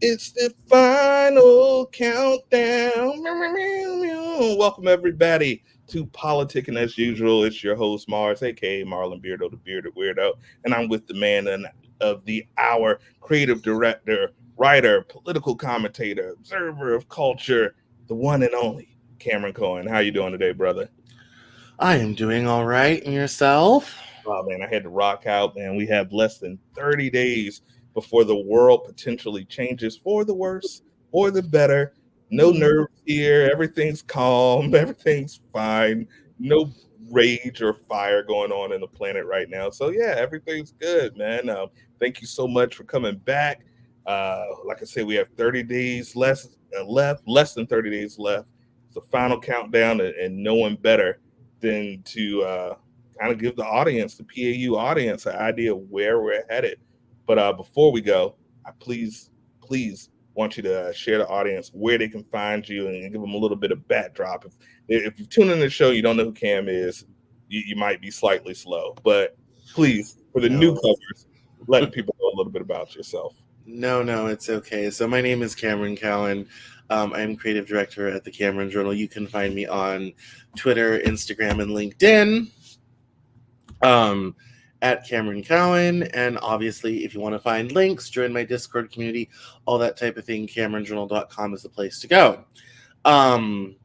It's the final countdown. Welcome, everybody, to Politicking as usual. It's your host, Mars, aka Marlon Beardo, the Bearded Weirdo. And I'm with the man of the hour, creative director, writer, political commentator, observer of culture, the one and only Cameron Cohen. How you doing today, brother? I am doing all right. And yourself? Oh, man, I had to rock out, man. We have less than 30 days before the world potentially changes for the worse or the better. No nerves here. Everything's calm. Everything's fine. No rage or fire going on in the planet right now. So, yeah, everything's good, man. Thank you so much for coming back. Like I said, we have 30 days left, less than 30 days left. It's the final countdown, and no one better than to kind of give the audience, the PAU audience, an idea of where we're headed. But before we go, I please want you to share the audience where they can find you and give them a little bit of backdrop. If you tune in the show, you don't know who Cam is, you might be slightly slow. But please, for the newcomers, letting people know a little bit about yourself. No, it's okay. So my name is Cameron Cowan. I'm creative director at the Cameron Journal. You can find me on Twitter, Instagram, and LinkedIn at Cameron Cowan. And obviously, if you want to find links, join my Discord community, all that type of thing, CameronJournal.com is the place to go. And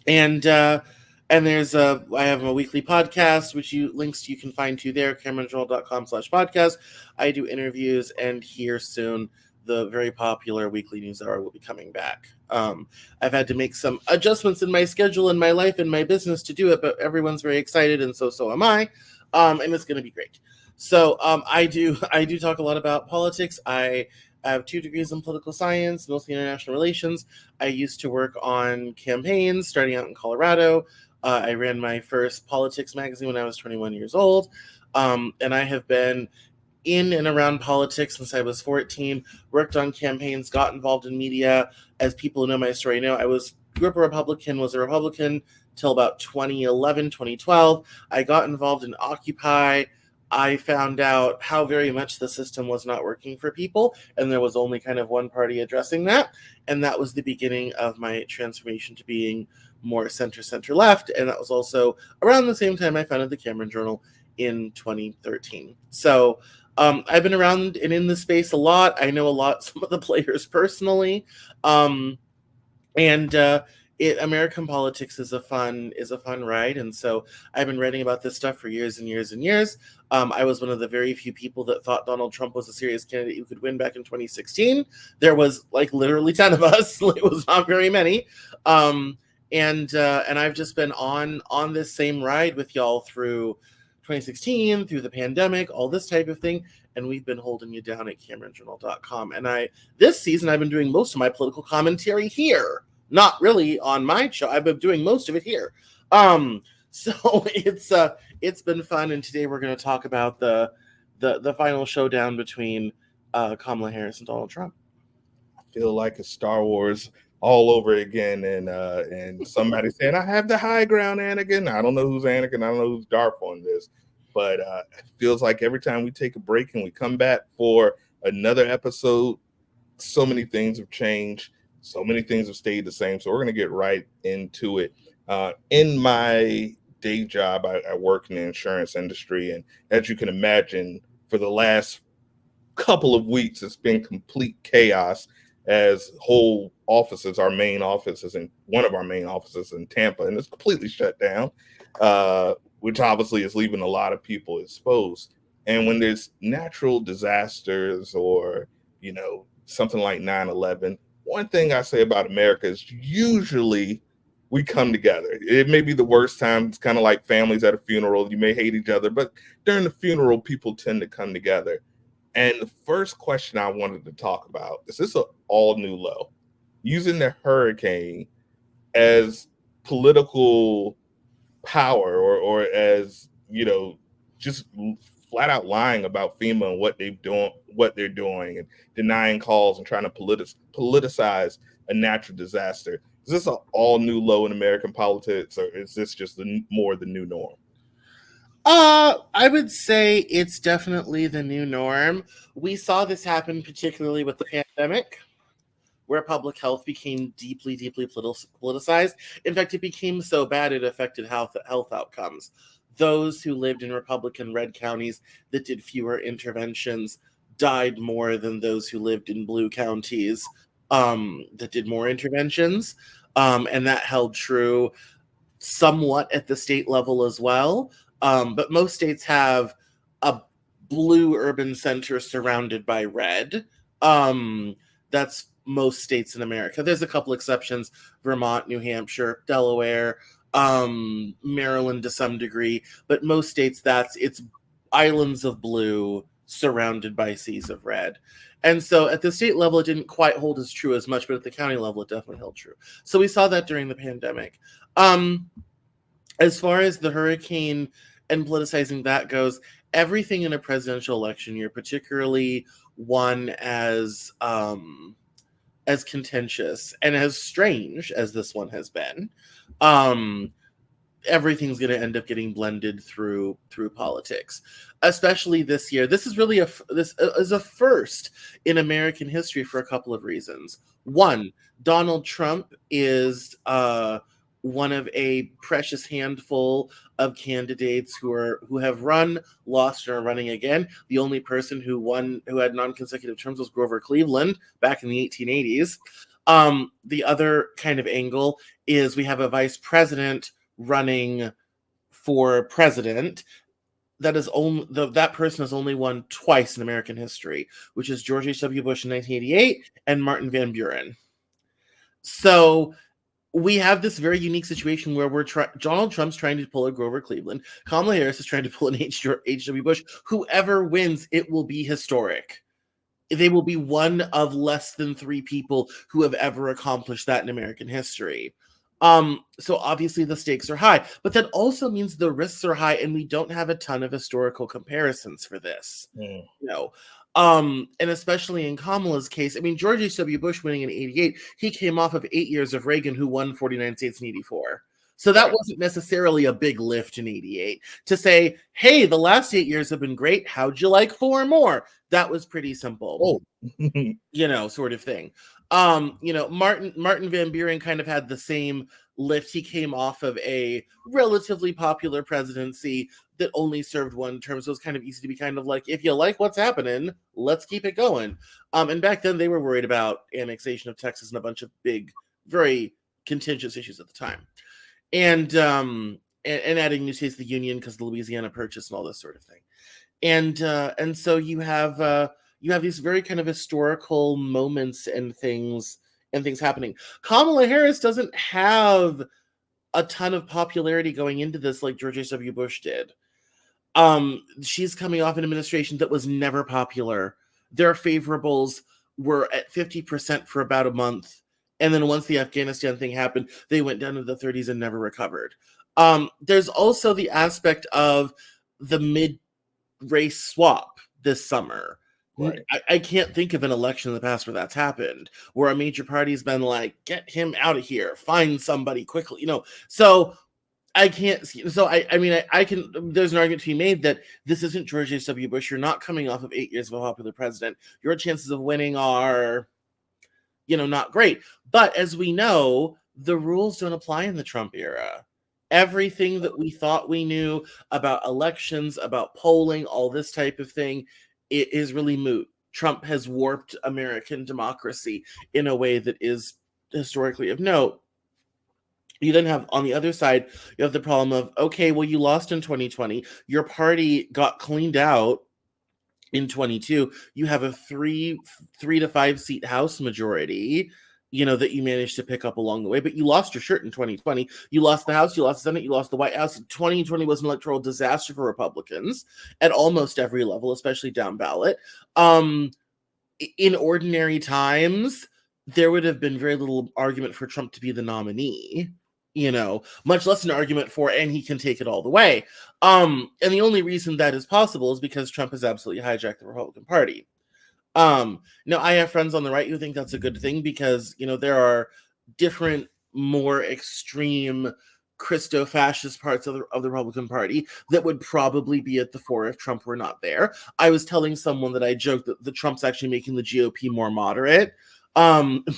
there's I have a weekly podcast, which links you can find to there, CameronJournal.com/podcast. I do interviews, and here soon, the very popular weekly news hour will be coming back. I've had to make some adjustments in my schedule and my life and my business to do it, but everyone's very excited, and so am I. And it's going to be great. So I do talk a lot about politics. I have 2 degrees in political science, mostly international relations. I used to work on campaigns starting out in Colorado. I ran my first politics magazine when I was 21 years old. And I have been in and around politics since I was 14, worked on campaigns, got involved in media. As people who know my story know, I grew up a Republican, was a Republican till about 2011, 2012. I got involved in Occupy. I found out how very much the system was not working for people, and there was only kind of one party addressing that. And that was the beginning of my transformation to being more center-left. And that was also around the same time I founded the Cameron Journal in 2013. So I've been around and in the space a lot. I know some of the players personally. American politics is a fun ride, and so I've been writing about this stuff for years and years and years. I was one of the very few people that thought Donald Trump was a serious candidate who could win back in 2016. There was literally 10 of us. It was not very many. And I've just been on this same ride with y'all through 2016, through the pandemic, all this type of thing. And we've been holding you down at CameronJournal.com. And this season, I've been doing most of my political commentary here. Not really on my show. I've been doing most of it here. So it's been fun. And today we're going to talk about the final showdown between Kamala Harris and Donald Trump. I feel like it's Star Wars all over again, and somebody saying, I have the high ground, Anakin. I don't know who's Anakin. I don't know who's Darth on this. But it feels like every time we take a break and we come back for another episode, so many things have changed. So many things have stayed the same. So we're going to get right into it. In my day job, I work in the insurance industry. And as you can imagine, for the last couple of weeks, it's been complete chaos as whole offices, our main offices, and one of our main offices in Tampa, and it's completely shut down, which obviously is leaving a lot of people exposed. And when there's natural disasters or, something like 9/11, one thing I say about America is usually we come together. It may be the worst time. It's kind of like families at a funeral. You may hate each other, but during the funeral, people tend to come together. And the first question I wanted to talk about is this an all new low? Using the hurricane as political power or as, just flat out lying about FEMA and what they're doing and denying calls and trying to politicize a natural disaster. Is this an all new low in American politics, or is this just more the new norm? I would say it's definitely the new norm. We saw this happen particularly with the pandemic, where public health became deeply, deeply politicized. In fact, it became so bad it affected health outcomes. Those who lived in Republican red counties that did fewer interventions died more than those who lived in blue counties that did more interventions. And that held true somewhat at the state level as well. But most states have a blue urban center surrounded by red. That's most states in America. There's a couple exceptions: Vermont, New Hampshire, Delaware, Maryland to some degree. But most states, it's islands of blue surrounded by seas of red. And so at the state level, it didn't quite hold as true as much, but at the county level, it definitely held true. So we saw that during the pandemic. As far as the hurricane and politicizing that goes, everything in a presidential election year, particularly one as contentious and as strange as this one has been, everything's going to end up getting blended through politics, especially this year. This is really this is a first in American history for a couple of reasons. One, Donald Trump is one of a precious handful of candidates who have run, lost, or are running again. The only person who had non-consecutive terms was Grover Cleveland back in the 1880s. The other kind of angle is we have a vice president running for president that person has only won twice in American history, which is George H.W. Bush in 1988 and Martin Van Buren. So we have this very unique situation where Donald Trump's trying to pull a Grover Cleveland. Kamala Harris is trying to pull an H.W. Bush. Whoever wins, it will be historic. They will be one of less than 3 people who have ever accomplished that in American history. So obviously the stakes are high, but that also means the risks are high, and we don't have a ton of historical comparisons for this. And especially in Kamala's case, I mean, George H.W. Bush winning in 88, he came off of 8 years of Reagan, who won 49 states in 84. So that wasn't necessarily a big lift in 88 to say, hey, the last 8 years have been great. How'd you like 4 more? That was pretty simple, sort of thing. Martin Van Buren kind of had the same lift. He came off of a relatively popular presidency that only served 1 term, so it was kind of easy to be kind of like, if you like what's happening, let's keep it going. And back then they were worried about annexation of Texas and a bunch of big, very contentious issues at the time, and adding new states to the union because of the Louisiana Purchase and all this sort of thing. And so you have these very kind of historical moments and things happening. Kamala Harris doesn't have a ton of popularity going into this like George H.W. Bush did. She's coming off an administration that was never popular. Their favorables were at 50% for about a month. And then once the Afghanistan thing happened, they went down to the 30s and never recovered. There's also the aspect of the mid-race swap this summer. Right. I can't think of an election in the past where that's happened, where a major party's been like, get him out of here, find somebody quickly, So I can't. So I mean, I can. There's an argument to be made that this isn't George H.W. Bush. You're not coming off of 8 years of a popular president. Your chances of winning are, not great. But as we know, the rules don't apply in the Trump era. Everything that we thought we knew about elections, about polling, all this type of thing, it is really moot. Trump has warped American democracy in a way that is historically of note. You then have, on the other side, you have the problem of, okay, well, you lost in 2020. Your party got cleaned out in 22. You have a 3 to 5 seat House majority, that you managed to pick up along the way, but you lost your shirt in 2020. You lost the House, you lost the Senate, you lost the White House. 2020 was an electoral disaster for Republicans at almost every level, especially down ballot. In ordinary times, there would have been very little argument for Trump to be the nominee, much less an argument for, and he can take it all the way. And the only reason that is possible is because Trump has absolutely hijacked the Republican Party. Now, I have friends on the right who think that's a good thing because, there are different, more extreme Christo-fascist parts of the Republican Party that would probably be at the fore if Trump were not there. I was telling someone that I joked that the Trump's actually making the GOP more moderate,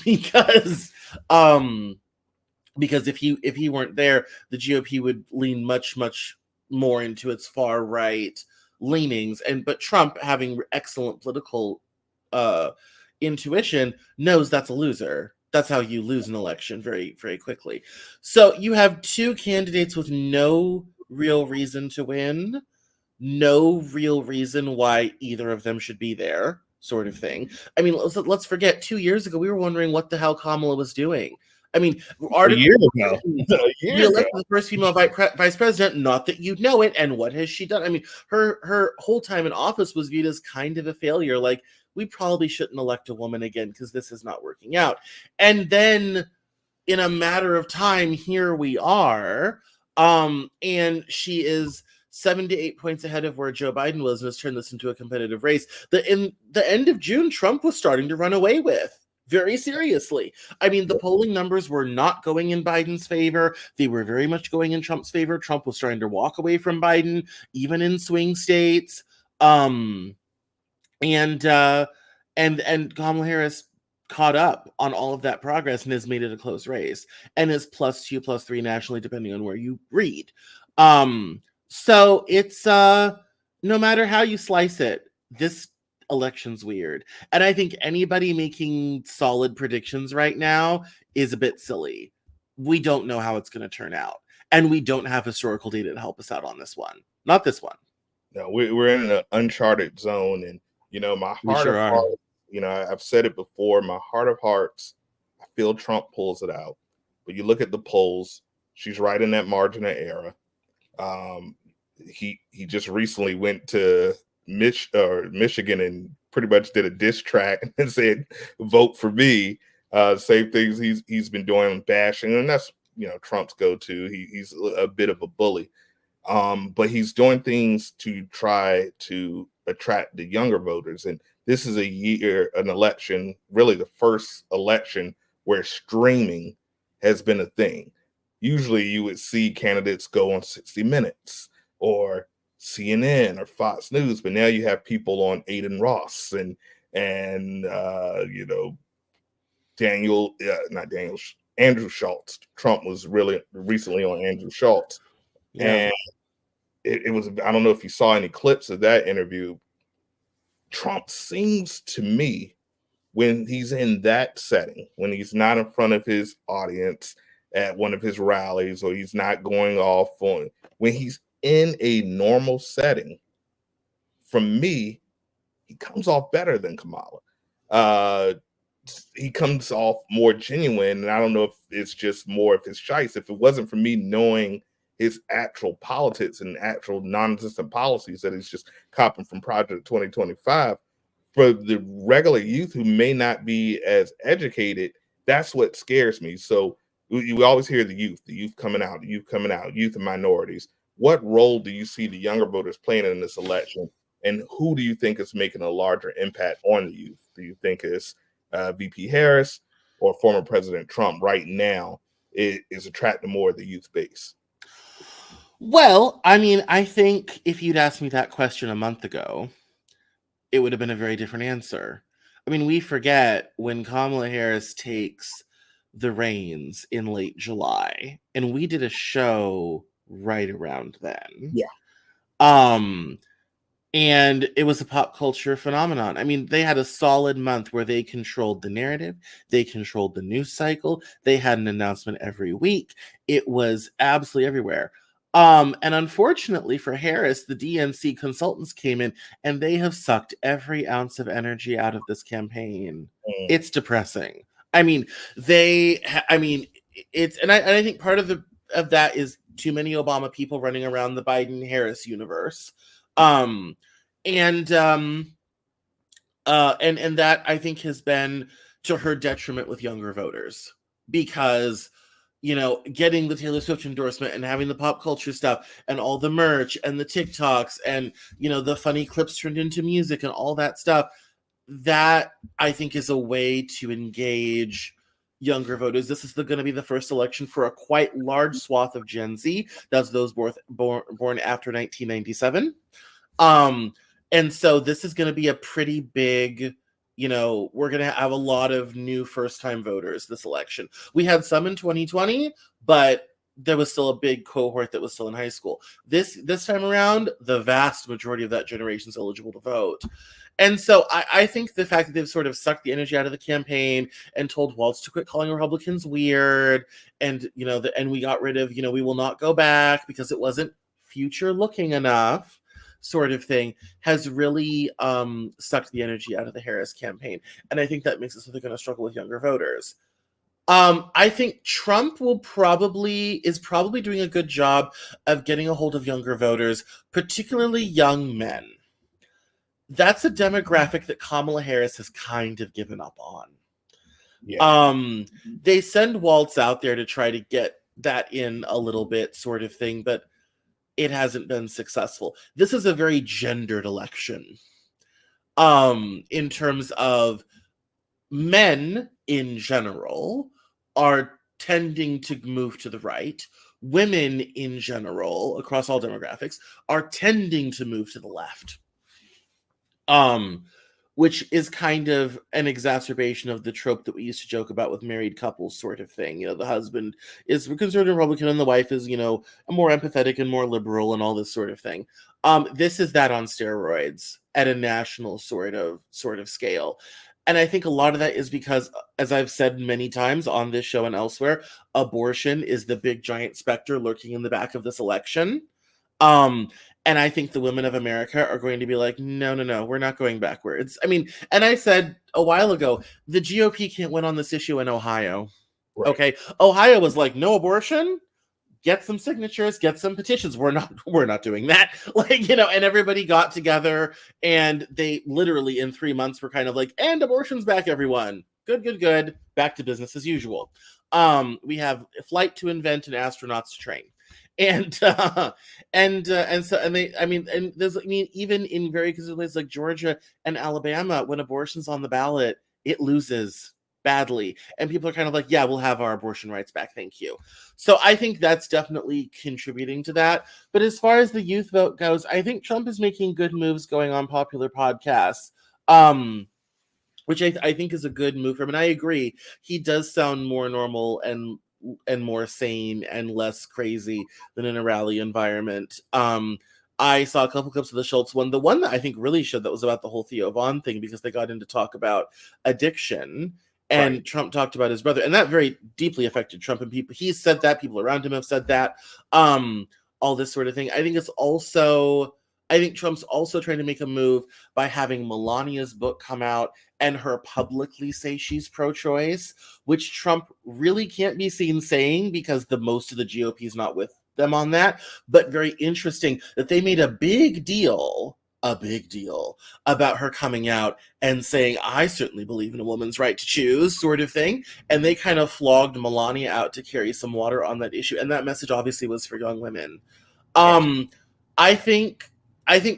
because if he weren't there, the GOP would lean much more into its far right leanings. But Trump, having excellent political intuition, knows that's a loser. That's how you lose an election very, very quickly. So you have two candidates with no real reason to win, no real reason why either of them should be there, sort of thing. I mean, let's forget, 2 years ago, we were wondering what the hell Kamala was doing. I mean, a year ago. We elected the first female vice president, not that you know it, and what has she done? I mean, her whole time in office was viewed as kind of a failure, like, we probably shouldn't elect a woman again because this is not working out. And then in a matter of time, here we are. And she is 7 to 8 points ahead of where Joe Biden was and has turned this into a competitive race that in the end of June, Trump was starting to run away with. Very seriously. I mean, the polling numbers were not going in Biden's favor. They were very much going in Trump's favor. Trump was starting to walk away from Biden, even in swing states. And Kamala Harris caught up on all of that progress and has made it a close race and is +2, +3 nationally, depending on where you read. So it's no matter how you slice it, this election's weird. And I think anybody making solid predictions right now is a bit silly. We don't know how it's going to turn out. And we don't have historical data to help us out on this one. Not this one. No, we're in an uncharted zone. And my heart of hearts, I've said it before, my heart of hearts, I feel Trump pulls it out. But you look at the polls, she's right in that margin of error. He just recently went to Michigan and pretty much did a diss track and said, vote for me. Same things he's been doing, bashing, and that's Trump's go-to. He's a bit of a bully. But he's doing things to try to attract the younger voters. And this is an election, really the first election where streaming has been a thing. Usually you would see candidates go on 60 Minutes or CNN or Fox News, but now you have people on Aiden Ross and Andrew Schultz. Trump was really recently on Andrew Schultz. Yeah. And it was, I don't know if you saw any clips of that interview. Trump seems to me, when he's in that setting, when he's not in front of his audience at one of his rallies, or he's not going off on, when he's in a normal setting, from me, he comes off better than Kamala. He comes off more genuine, and I don't know if it's just more of his shites. If it wasn't for me knowing his actual politics and actual non-existent policies that he's just copying from Project 2025, for the regular youth who may not be as educated, that's what scares me. So you always hear the youth coming out, youth and minorities. What role do you see the younger voters playing in this election? And who do you think is making a larger impact on the youth? Do you think it's VP Harris or former President Trump right now is attracting more of the youth base? Well, I mean, I think if you'd asked me that question a month ago, it would have been a very different answer. I mean, we forget when Kamala Harris takes the reins in late July, and we did a show right around then. Yeah. And it was a pop culture phenomenon. I mean, they had a solid month where they controlled the narrative. They controlled the news cycle. They had an announcement every week. It was absolutely everywhere. And unfortunately for Harris, the DNC consultants came in and they have sucked every ounce of energy out of this campaign. It's depressing. I mean, it's, and I think part of that is too many Obama people running around the Biden-Harris universe. And that I think has been to her detriment with younger voters, because getting the Taylor Swift endorsement and having the pop culture stuff and all the merch and the TikToks and the funny clips turned into music and all that stuff, that I think is a way to engage younger voters. This is going to be the first election for a quite large swath of Gen Z. That's those born after 1997. And so this is going to be a pretty big, we're going to have a lot of new first-time voters this election. We had some in 2020, but there was still a big cohort that was still in high school. This time around, the vast majority of that generation is eligible to vote. And so I think the fact that they've sort of sucked the energy out of the campaign and told Walz to quit calling Republicans weird, and and we got rid of we will not go back because it wasn't future looking enough, sort of thing, has really sucked the energy out of the Harris campaign. And I think that makes it so they're going to struggle with younger voters. I think Trump is probably doing a good job of getting a hold of younger voters, particularly young men. That's a demographic that Kamala Harris has kind of given up on. Yeah. They send Walz out there to try to get that in a little bit, sort of thing, but it hasn't been successful. This is a very gendered election. In terms of men in general are tending to move to the right. Women in general, across all demographics, are tending to move to the left. Which is kind of an exacerbation of the trope that we used to joke about with married couples, sort of thing. The husband is a conservative Republican and the wife is, more empathetic and more liberal and all this sort of thing. This is that on steroids at a national sort of scale. And I think a lot of that is because, as I've said many times on this show and elsewhere, abortion is the big giant specter lurking in the back of this election. And I think the women of America are going to be like, no, we're not going backwards. I mean, and I said a while ago, the GOP can't win on this issue in Ohio. Right. Okay. Ohio was like, no abortion, get some signatures, get some petitions. We're not doing that. And everybody got together and they literally in 3 months were kind of like, and abortion's back, everyone. Good. Back to business as usual. We have a flight to invent and astronauts to train. And even in very conservative places like Georgia and Alabama, when abortion's on the ballot, it loses badly. And people are kind of like, yeah, we'll have our abortion rights back. Thank you. So I think that's definitely contributing to that. But as far as the youth vote goes, I think Trump is making good moves going on popular podcasts, which I think is a good move for him. And I agree. He does sound more normal and more sane and less crazy than in a rally environment. I saw a couple clips of the Schultz one. The one that I think really showed that was about the whole Theo Vaughn thing, because they got in to talk about addiction. And right. Trump talked about his brother, and that very deeply affected Trump and people. He said that, people around him have said that, all this sort of thing. I think Trump's also trying to make a move by having Melania's book come out and her publicly say she's pro-choice, which Trump really can't be seen saying because most of the GOP is not with them on that. But very interesting that they made a big deal about her coming out and saying, I certainly believe in a woman's right to choose, sort of thing. And they kind of flogged Melania out to carry some water on that issue. And that message obviously was for young women. I think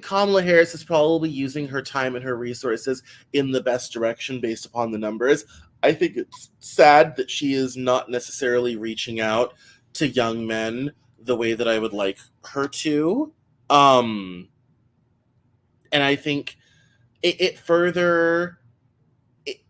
Kamala Harris is probably using her time and her resources in the best direction based upon the numbers. I think it's sad that she is not necessarily reaching out to young men the way that I would like her to. And I think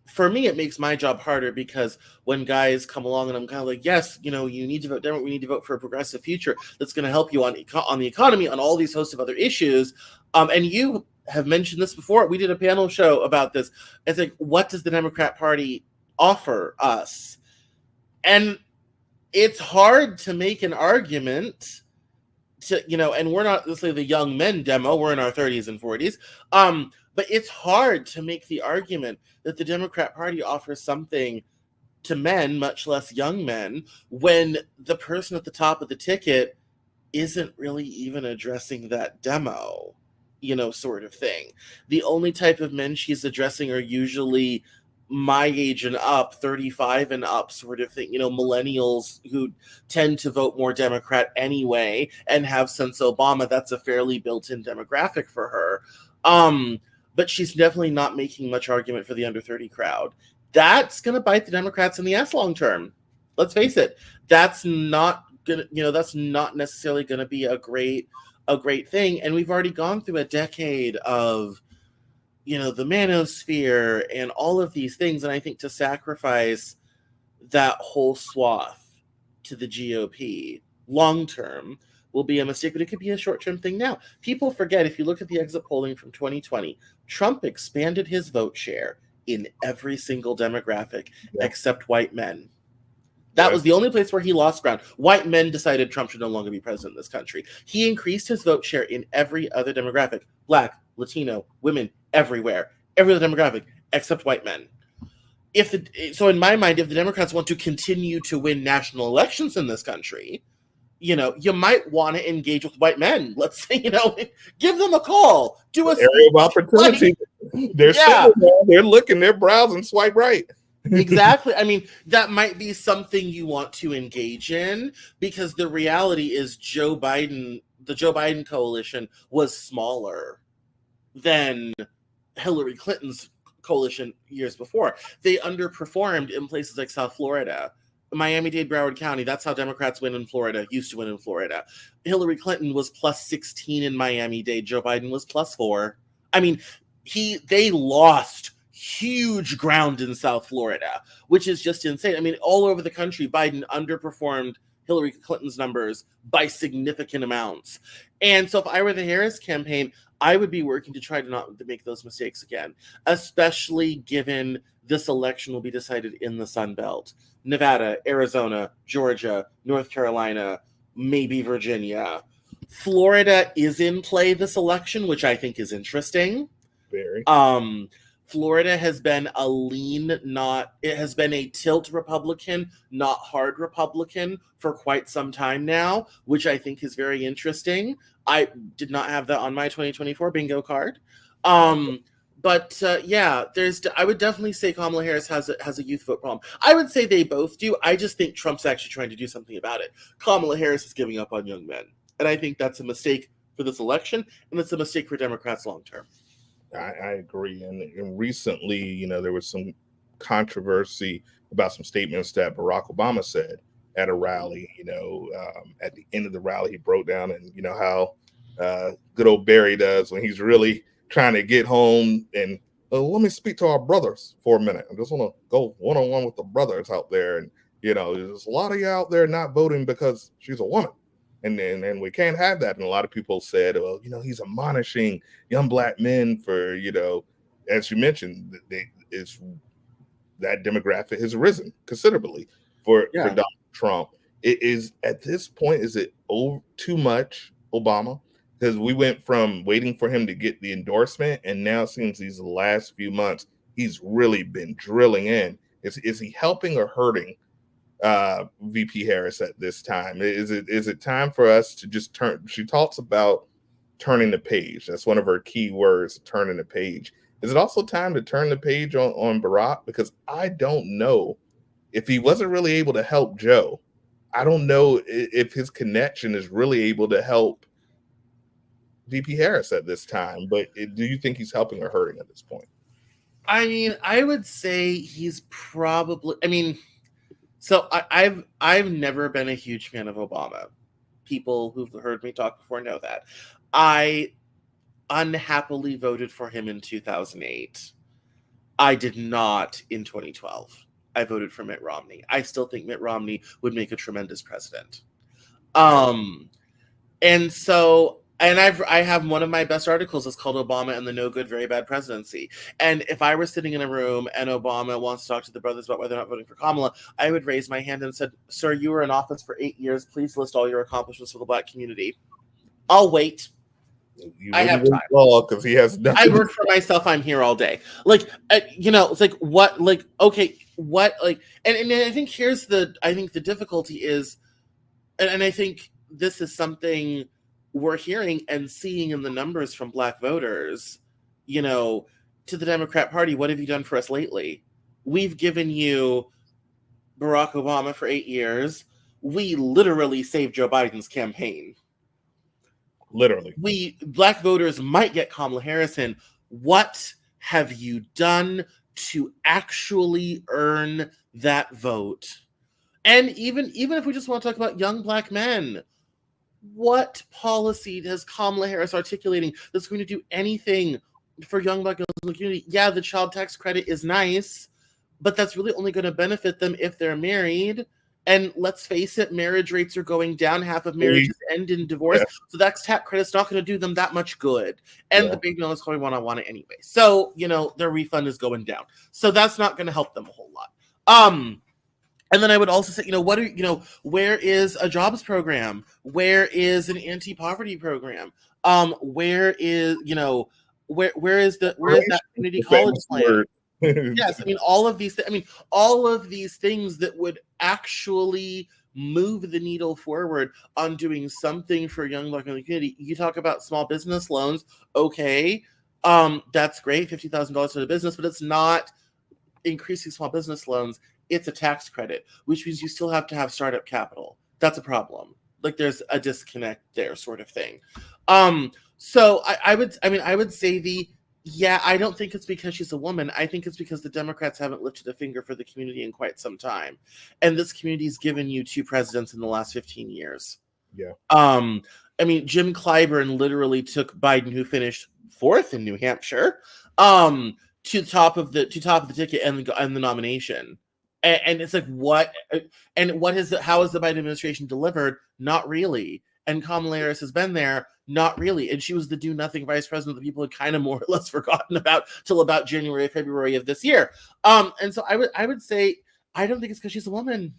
for me, it makes my job harder, because when guys come along and I'm kind of like, yes, you need to vote Democrat, we need to vote for a progressive future that's going to help you on the economy, on all these hosts of other issues. And you have mentioned this before. We did a panel show about this. It's like, what does the Democrat Party offer us? And it's hard to make an argument and we're not, let's say, the young men demo, we're in our 30s and 40s. But it's hard to make the argument that the Democrat Party offers something to men, much less young men, when the person at the top of the ticket isn't really even addressing that demo, sort of thing. The only type of men she's addressing are usually my age and up, 35 and up, sort of thing, millennials who tend to vote more Democrat anyway and have since Obama. That's a fairly built-in demographic for her. But she's definitely not making much argument for the under 30 crowd. that's going to bite the Democrats in the ass long term. Let's face it. That's not gonna, that's not necessarily going to be a great thing. And we've already gone through a decade of, the manosphere and all of these things. And I think to sacrifice that whole swath to the GOP long term will be a mistake, but it could be a short-term thing now. People forget, if you look at the exit polling from 2020, Trump expanded his vote share in every single demographic except white men. That was the only place where he lost ground. White men decided Trump should no longer be president of this country. He increased his vote share in every other demographic. Black, Latino, women, everywhere. Every other demographic except white men. So in my mind, if the Democrats want to continue to win national elections in this country, you might want to engage with white men. Let's say, give them a call. Do a area of opportunity. They're sitting there, they're looking, they're browsing, swipe right. Exactly. I mean, that might be something you want to engage in, because the reality is the Joe Biden coalition was smaller than Hillary Clinton's coalition years before. They underperformed in places like South Florida. Miami-Dade, Broward County, that's how Democrats win in Florida, used to win in Florida. Hillary Clinton was plus 16 in Miami-Dade. Joe Biden was plus 4. I mean, they lost huge ground in South Florida, which is just insane. I mean, all over the country, Biden underperformed Hillary Clinton's numbers by significant amounts. And so if I were the Harris campaign, I would be working to try to not make those mistakes again, especially given this election will be decided in the Sun Belt. Nevada, Arizona, Georgia, North Carolina, maybe Virginia. Florida is in play this election, which I think is interesting. Very. Florida has been it has been a tilt Republican, not hard Republican for quite some time now, which I think is very interesting. I did not have that on my 2024 bingo card. But I would definitely say Kamala Harris has a youth vote problem. I would say they both do. I just think Trump's actually trying to do something about it. Kamala Harris is giving up on young men. And I think that's a mistake for this election, and it's a mistake for Democrats long term. I agree. And recently, there was some controversy about some statements that Barack Obama said at a rally. At the end of the rally, he broke down, and how good old Barry does when he's really trying to get home. And let me speak to our brothers for a minute. I just want to go one-on-one with the brothers out there. And, there's a lot of you out there not voting because she's a woman. And we can't have that. And a lot of people said, well, he's admonishing young black men for, as you mentioned, that demographic has risen considerably for Donald Trump. It is, at this point, is it too much Obama? Because we went from waiting for him to get the endorsement, and now since these last few months, he's really been drilling in. Is he helping or hurting VP Harris at this time? Is it time for us to just turn? She talks about turning the page. That's one of her key words, turning the page. Is it also time to turn the page on Barack? Because I don't know if he wasn't really able to help Joe. I don't know if his connection is really able to help VP Harris at this time. But do you think he's helping or hurting at this point? I mean, I would say he's probably. I mean. So I've never been a huge fan of Obama. People who've heard me talk before know that. I unhappily voted for him in 2008. I did not in 2012. I voted for Mitt Romney. I still think Mitt Romney would make a tremendous president. And I have one of my best articles is called Obama and the No Good, Very Bad Presidency. And if I were sitting in a room and Obama wants to talk to the brothers about why they're not voting for Kamala, I would raise my hand and said, sir, you were in office for 8 years. Please list all your accomplishments for the black community. I'll wait. I have time. Because he has nothing. I work for myself. I'm here all day. It's like, what, like, okay, what, like, and I think the difficulty is, and I think this is something we're hearing and seeing in the numbers from black voters, to the Democrat Party. What have you done for us lately? We've given you Barack Obama for 8 years. We literally saved Joe Biden's campaign. Literally. Black voters might get Kamala Harris in. What have you done to actually earn that vote. And even if we just want to talk about young Black men, what policy has Kamala Harris articulating that's going to do anything for young Black girls in the community? Yeah, the child tax credit is nice, but that's really only going to benefit them if they're married. And let's face it, marriage rates are going down. Half of marriages end in divorce. Yeah. So that tax credit's not going to do them that much good. And the baby bonus going want it anyway. So, their refund is going down. So that's not going to help them a whole lot. And then I would also say, where is a jobs program? Where is an anti-poverty program? Where is that community college plan? Yes, all of these things that would actually move the needle forward on doing something for young Black community. You talk about small business loans, okay, that's great, $50,000 for the business, but it's not increasing small business loans. It's a tax credit, which means you still have to have startup capital. That's a problem. Like there's a disconnect there, sort of thing. So I would say I don't think it's because she's a woman. I think it's because the Democrats haven't lifted a finger for the community in quite some time. And this community's given you 2 presidents in the last 15 years. Yeah. Jim Clyburn literally took Biden, who finished 4th in New Hampshire, to the top of the ticket and the nomination. And it's like, what? And how has the Biden administration delivered? Not really. And Kamala Harris has been there. Not really. And she was the do-nothing vice president that people had kind of more or less forgotten about till about January, February of this year. And so I would say, I don't think it's because she's a woman.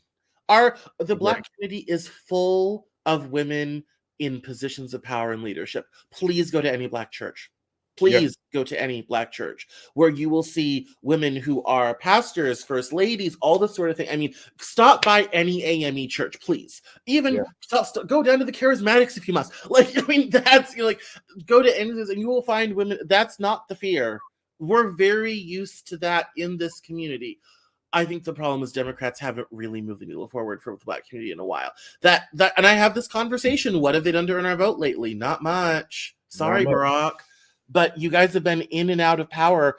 The Black community is full of women in positions of power and leadership. Please go to any Black church. Please go to any Black church where you will see women who are pastors, first ladies, all this sort of thing. Stop by any AME church, please. Even go down to the Charismatics if you must. That's go to any of this and you will find women. That's not the fear. We're very used to that in this community. I think the problem is Democrats haven't really moved the needle forward for the Black community in a while. And I have this conversation. What have they done to earn our vote lately? Not much. Sorry, Barack. But you guys have been in and out of power,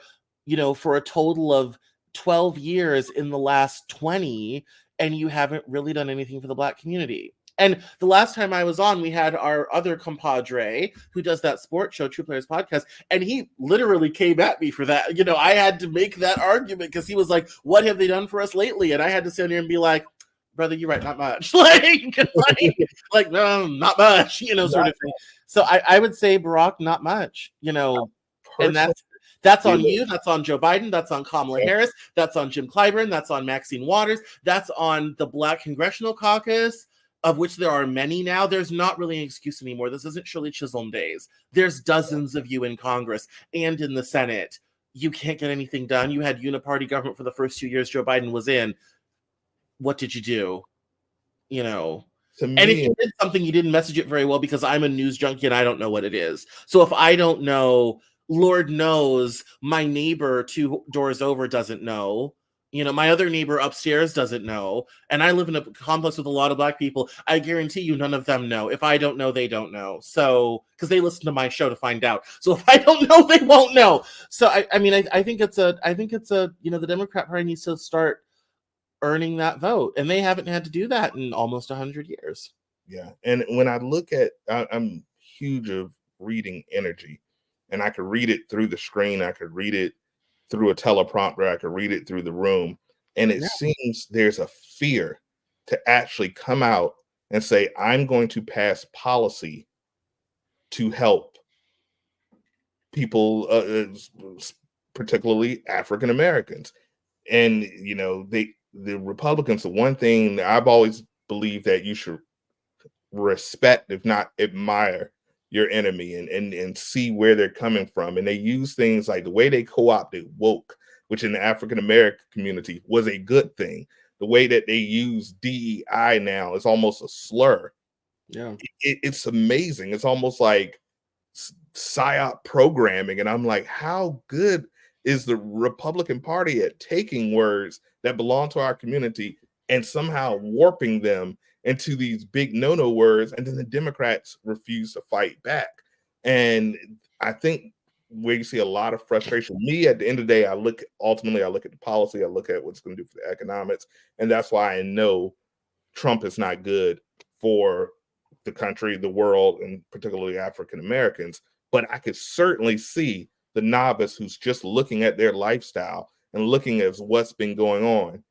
for a total of 12 years in the last 20, and you haven't really done anything for the Black community. And the last time I was on, we had our other compadre who does that sports show, True Players Podcast, and he literally came at me for that. I had to make that argument because he was like, what have they done for us lately? And I had to stand here and be like, brother, you're right, not much. No, not much, sort of thing. So I would say, Barack, not much, and that's on you, that's on Joe Biden, that's on Kamala Harris, that's on Jim Clyburn, that's on Maxine Waters, that's on the Black Congressional Caucus, of which there are many now. There's not really an excuse anymore. This isn't Shirley Chisholm days. There's dozens of you in Congress and in the Senate. You can't get anything done. You had uniparty government for the first 2 years Joe Biden was in. What did you do? And if you did something, you didn't message it very well because I'm a news junkie and I don't know what it is. So if I don't know, Lord knows my neighbor 2 doors over doesn't know. My other neighbor upstairs doesn't know. And I live in a complex with a lot of Black people. I guarantee you none of them know. If I don't know, they don't know. So, because they listen to my show to find out. So if I don't know, they won't know. So I think it's the Democrat Party needs to start earning that vote, and they haven't had to do that in almost 100 years. Yeah, and when I look at, I'm huge of reading energy, and I could read it through the screen, I could read it through a teleprompter, I could read it through the room, and it seems there's a fear to actually come out and say, I'm going to pass policy to help people, particularly African Americans. And the Republicans, the one thing that I've always believed that you should respect, if not admire, your enemy and see where they're coming from. And they use things like the way they co-opted woke, which in the African American community was a good thing. The way that they use DEI now is almost a slur. Yeah, it's amazing. It's almost like PSYOP programming. And I'm like, how good is the Republican Party at taking words that belong to our community and somehow warping them into these big no-no words, and then the Democrats refuse to fight back. And I think where you see a lot of frustration. Me, at the end of the day, I look at the policy, I look at what's going to do for the economics, and that's why I know Trump is not good for the country, the world, and particularly African Americans. But I could certainly see the novice who's just looking at their lifestyle and looking at what's been going on.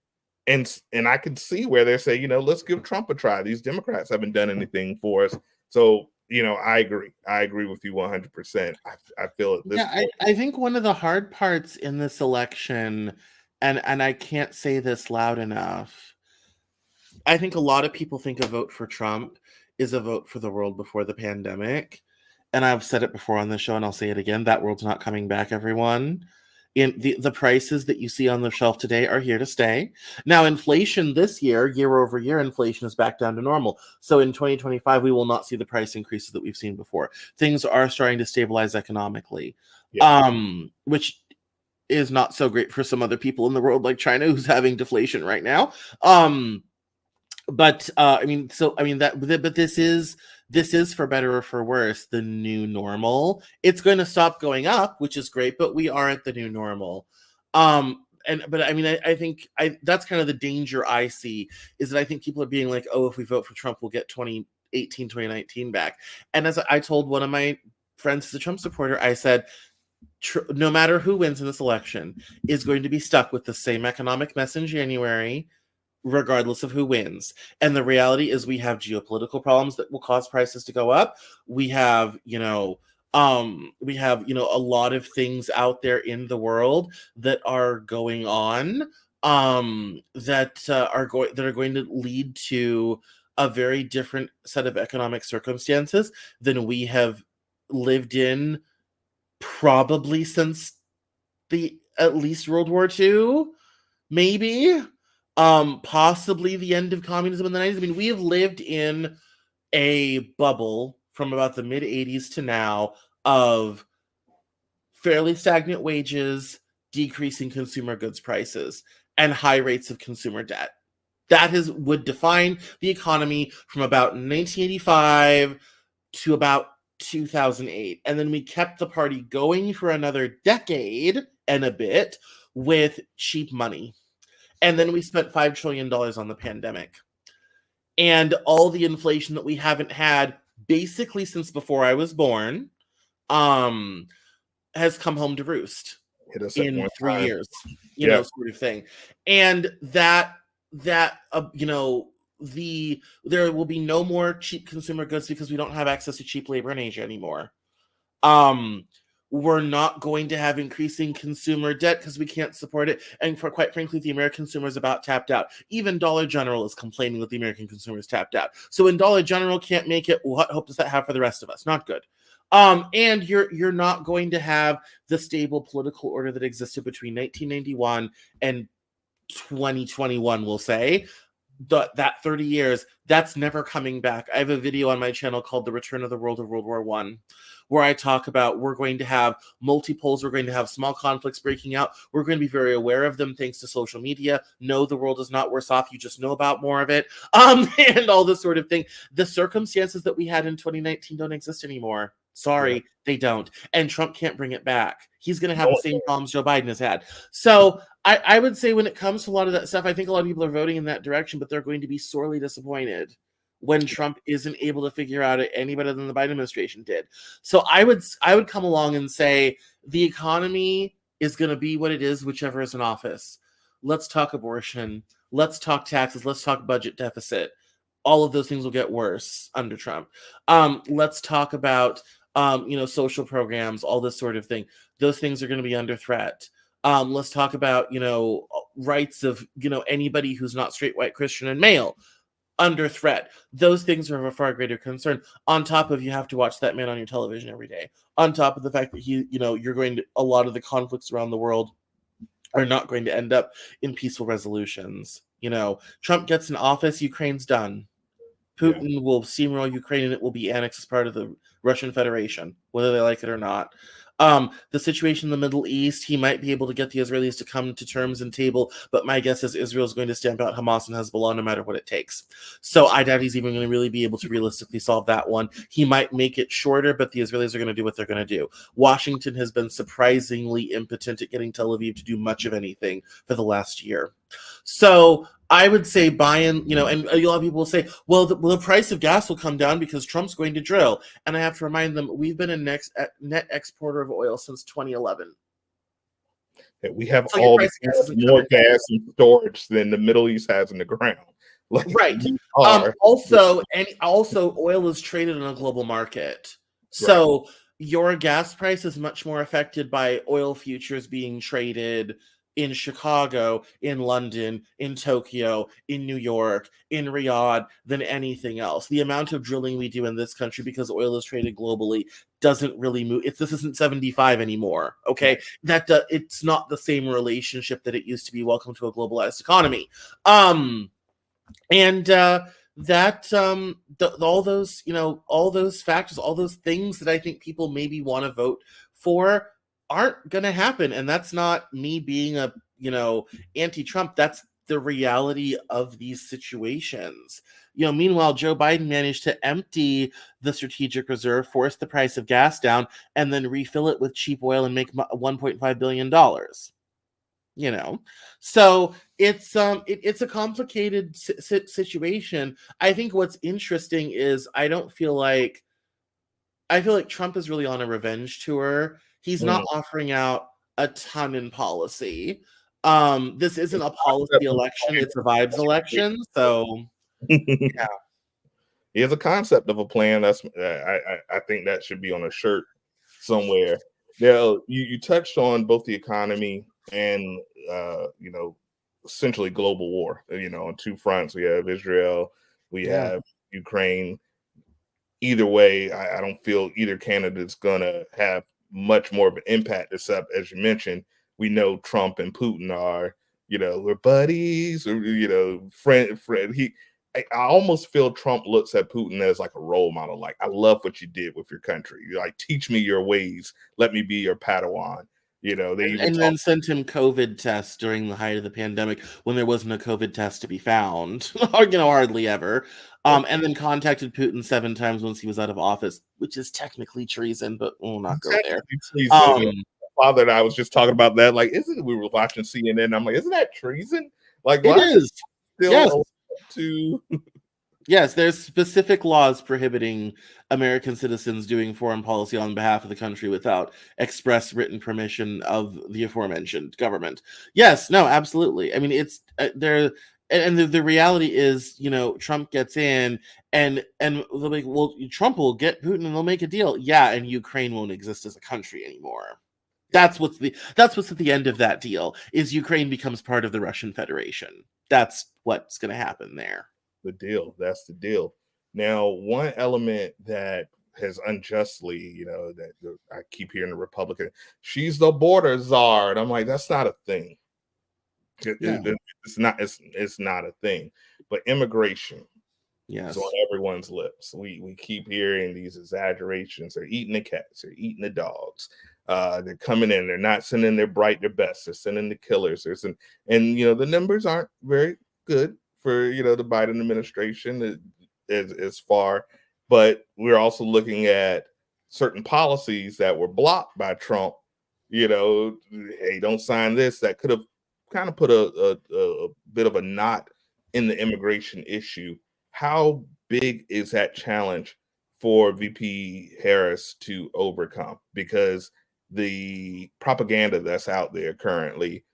And I could see where they're saying, let's give Trump a try. These Democrats haven't done anything for us. So, I agree. I agree with you 100%. I feel at this point. I think one of the hard parts in this election, and I can't say this loud enough, I think a lot of people think a vote for Trump is a vote for the world before the pandemic. And I've said it before on the show, and I'll say it again. That world's not coming back, everyone. In the prices that you see on the shelf today are here to stay. Now, inflation this year over year, inflation is back down to normal. So in 2025, we will not see the price increases that we've seen before. Things are starting to stabilize economically, which is not so great for some other people in the world, like China, who's having deflation right now. But this is, for better or for worse, the new normal. It's going to stop going up, which is great, but we are at the new normal. I think that's kind of the danger I see, is that I think people are being like, oh, if we vote for Trump, we'll get 2018, 2019 back. And as I told one of my friends who's a Trump supporter, I said, no matter who wins in this election is going to be stuck with the same economic mess in January, regardless of who wins. And the reality is we have geopolitical problems that will cause prices to go up. We have, a lot of things out there in the world that are going on that are going to lead to a very different set of economic circumstances than we have lived in probably since at least World War II, maybe. Possibly the end of communism in the 90s. I mean, we have lived in a bubble from about the mid 80s to now of fairly stagnant wages, decreasing consumer goods prices, and high rates of consumer debt. That would define the economy from about 1985 to about 2008. And then we kept the party going for another decade and a bit with cheap money. And then we spent $5 trillion on the pandemic. And all the inflation that we haven't had basically since before I was born has come home to roost in 3 years, sort of thing. And there will be no more cheap consumer goods because we don't have access to cheap labor in Asia anymore. We're not going to have increasing consumer debt because we can't support it. And quite frankly, the American consumer is about tapped out. Even Dollar General is complaining that the American consumer is tapped out. So when Dollar General can't make it, what hope does that have for the rest of us? Not good. And you're not going to have the stable political order that existed between 1991 and 2021, we'll say. That 30 years, that's never coming back. I have a video on my channel called The Return of the World of World War I, where I talk about we're going to have multi-poles, we're going to have small conflicts breaking out. We're going to be very aware of them thanks to social media. No, the world is not worse off. You just know about more of it. And all this sort of thing. The circumstances that we had in 2019 don't exist anymore. Sorry, they don't. And Trump can't bring it back. He's going to have the same problems Joe Biden has had. So I would say when it comes to a lot of that stuff, I think a lot of people are voting in that direction, but they're going to be sorely disappointed when Trump isn't able to figure out it any better than the Biden administration did. So I would come along and say the economy is going to be what it is, whichever is in office. Let's talk abortion. Let's talk taxes. Let's talk budget deficit. All of those things will get worse under Trump. Let's talk about social programs, all this sort of thing. Those things are going to be under threat. Let's talk about, rights of, anybody who's not straight, white, Christian, and male under threat. Those things are of a far greater concern. On top of, you have to watch that man on your television every day. On top of the fact that a lot of the conflicts around the world are not going to end up in peaceful resolutions. Trump gets in office, Ukraine's done. Putin will steamroll Ukraine and it will be annexed as part of the Russian Federation, whether they like it or not. The situation in the Middle East, he might be able to get the Israelis to come to terms and table, but my guess is Israel is going to stamp out Hamas and Hezbollah no matter what it takes. So I doubt he's even going to really be able to realistically solve that one. He might make it shorter, but the Israelis are going to do what they're going to do. Washington has been surprisingly impotent at getting Tel Aviv to do much of anything for the last year. So I would say and a lot of people will say, well, the price of gas will come down because Trump's going to drill. And I have to remind them, we've been a net exporter of oil since 2011. We have more gas in storage than the Middle East has in the ground. Like, right. Also, oil is traded in a global market. So right. Your gas price is much more affected by oil futures being traded in Chicago, in London, in Tokyo, in New York, in Riyadh than anything else. The amount of drilling we do in this country, because oil is traded globally, doesn't really move. This isn't 75 anymore. Okay, it's not the same relationship that it used to be. Welcome to a globalized economy. All those factors, all those things that I think people maybe want to vote for aren't going to happen. And that's not me being a, anti-Trump. That's the reality of these situations. Meanwhile, Joe Biden managed to empty the strategic reserve, force the price of gas down, and then refill it with cheap oil and make $1.5 billion. So it's a complicated situation. I think what's interesting is I feel like Trump is really on a revenge tour. He's not offering out a ton in policy. This isn't a policy election; it's a vibes election. So, yeah, he has a concept of a plan. That's I think that should be on a shirt somewhere. Now, you touched on both the economy and essentially global war. On two fronts, we have Israel, we have Ukraine. Either way, I don't feel either candidate's gonna have much more of an impact, except, as you mentioned, we know Trump and Putin are, we're buddies, or friend. I almost feel Trump looks at Putin as like a role model. Like, I love what you did with your country. You're like, teach me your ways. Let me be your Padawan. Then sent him COVID tests during the height of the pandemic when there wasn't a COVID test to be found, or hardly ever. And then contacted Putin 7 times once he was out of office, which is technically treason, but we'll not go there. Father and I was just talking about that. Like, we were watching CNN. I'm like, isn't that treason? Like, it is. Still Yes, there's specific laws prohibiting American citizens doing foreign policy on behalf of the country without express written permission of the aforementioned government. Yes, no, absolutely. I mean, it's there, and the reality is, Trump gets in, and they'll be like, well, Trump will get Putin, and they'll make a deal. Yeah, and Ukraine won't exist as a country anymore. That's what's at the end of that deal. Is Ukraine becomes part of the Russian Federation. That's what's going to happen there. That's the deal. Now, one element that has unjustly, that I keep hearing the Republican, she's the border czar, and I'm like, that's not a thing. It's not a thing. But immigration, is on everyone's lips. We keep hearing these exaggerations. They're eating the cats. They're eating the dogs. They're coming in. They're not sending their best. They're sending the killers. And the numbers aren't very good for the Biden administration as far, but we're also looking at certain policies that were blocked by Trump. Hey, don't sign this. That could have kind of put a bit of a knot in the immigration issue. How big is that challenge for VP Harris to overcome? Because the propaganda that's out there currently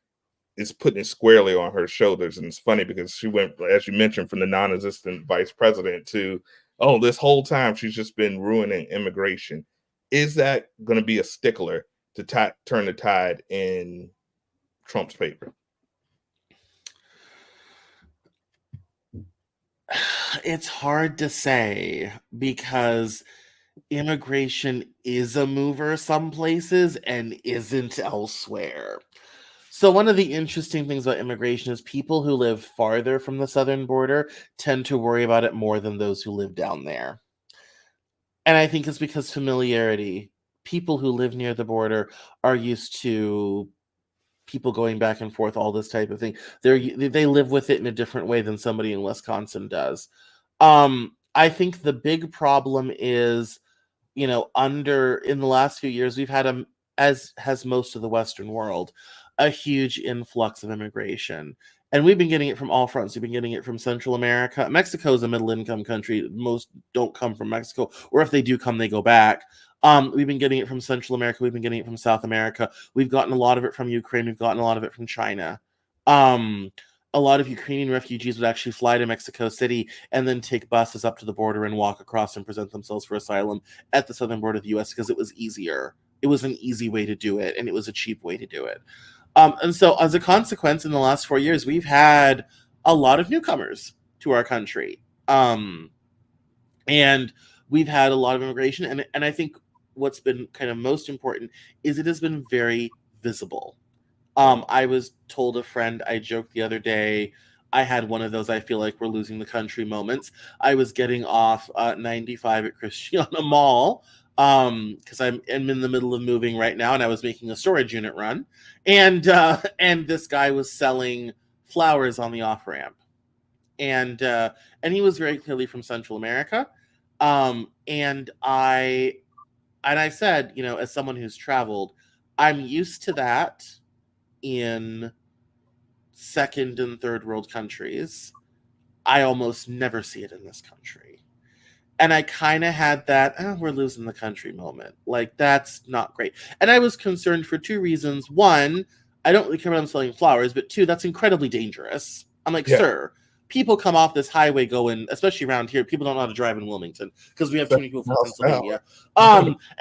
is putting it squarely on her shoulders. And it's funny because she went, as you mentioned, from the non-existent vice president to, this whole time she's just been ruining immigration. Is that going to be a stickler to turn the tide in Trump's favor? It's hard to say because immigration is a mover some places and isn't elsewhere. So one of the interesting things about immigration is people who live farther from the southern border tend to worry about it more than those who live down there. And I think it's because familiarity people who live near the border are used to people going back and forth, all this type of thing. They live with it in a different way than somebody in Wisconsin does. I think the big problem is, in the last few years, we've had as has most of the Western world, a huge influx of immigration. And we've been getting it from all fronts. We've been getting it from Central America. Mexico is a middle income country. Most don't come from Mexico, or if they do come, they go back. We've been getting it from Central America. We've been getting it from South America. We've gotten a lot of it from Ukraine. We've gotten a lot of it from China. A lot of Ukrainian refugees would actually fly to Mexico City and then take buses up to the border and walk across and present themselves for asylum at the southern border of the U.S. because it was easier. It was an easy way to do it, and it was a cheap way to do it. And so as a consequence, in the last 4 years, we've had a lot of newcomers to our country. And we've had a lot of immigration. And I think what's been kind of most important is it has been very visible. I was told a friend, I joked the other day, I had one of those I feel like we're losing the country moments. I was getting off 95 at Christiana Mall because I'm in the middle of moving right now, and I was making a storage unit run, and this guy was selling flowers on the off ramp, and he was very clearly from Central America, and I said, as someone who's traveled, I'm used to that in second and third world countries. I almost never see it in this country. And I kind of had that, we're losing the country moment. Like, that's not great. And I was concerned for two reasons. One, I don't really care about them selling flowers, but two, that's incredibly dangerous. I'm like, sir, people come off this highway going, especially around here, people don't know how to drive in Wilmington because we have too many people from Pennsylvania.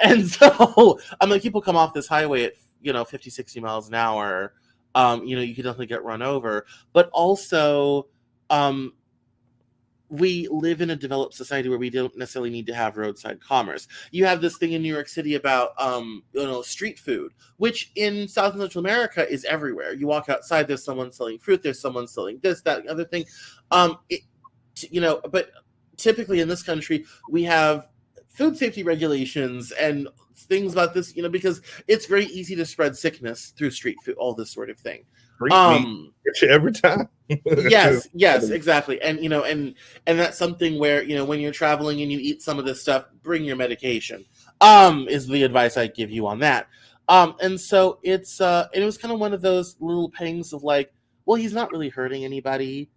And so I'm like, people come off this highway at 50, 60 miles an hour, you could definitely get run over. But also, we live in a developed society where we don't necessarily need to have roadside commerce. You have this thing in New York City about, street food, which in South and Central America is everywhere. You walk outside, there's someone selling fruit, there's someone selling this, that, other thing. But typically in this country, we have food safety regulations and things about this, because it's very easy to spread sickness through street food, all this sort of thing. Get you every time. yes, exactly. And and that's something where, when you're traveling and you eat some of this stuff, bring your medication. Is the advice I give you on that. And so it was kind of one of those little pangs of like, well, he's not really hurting anybody,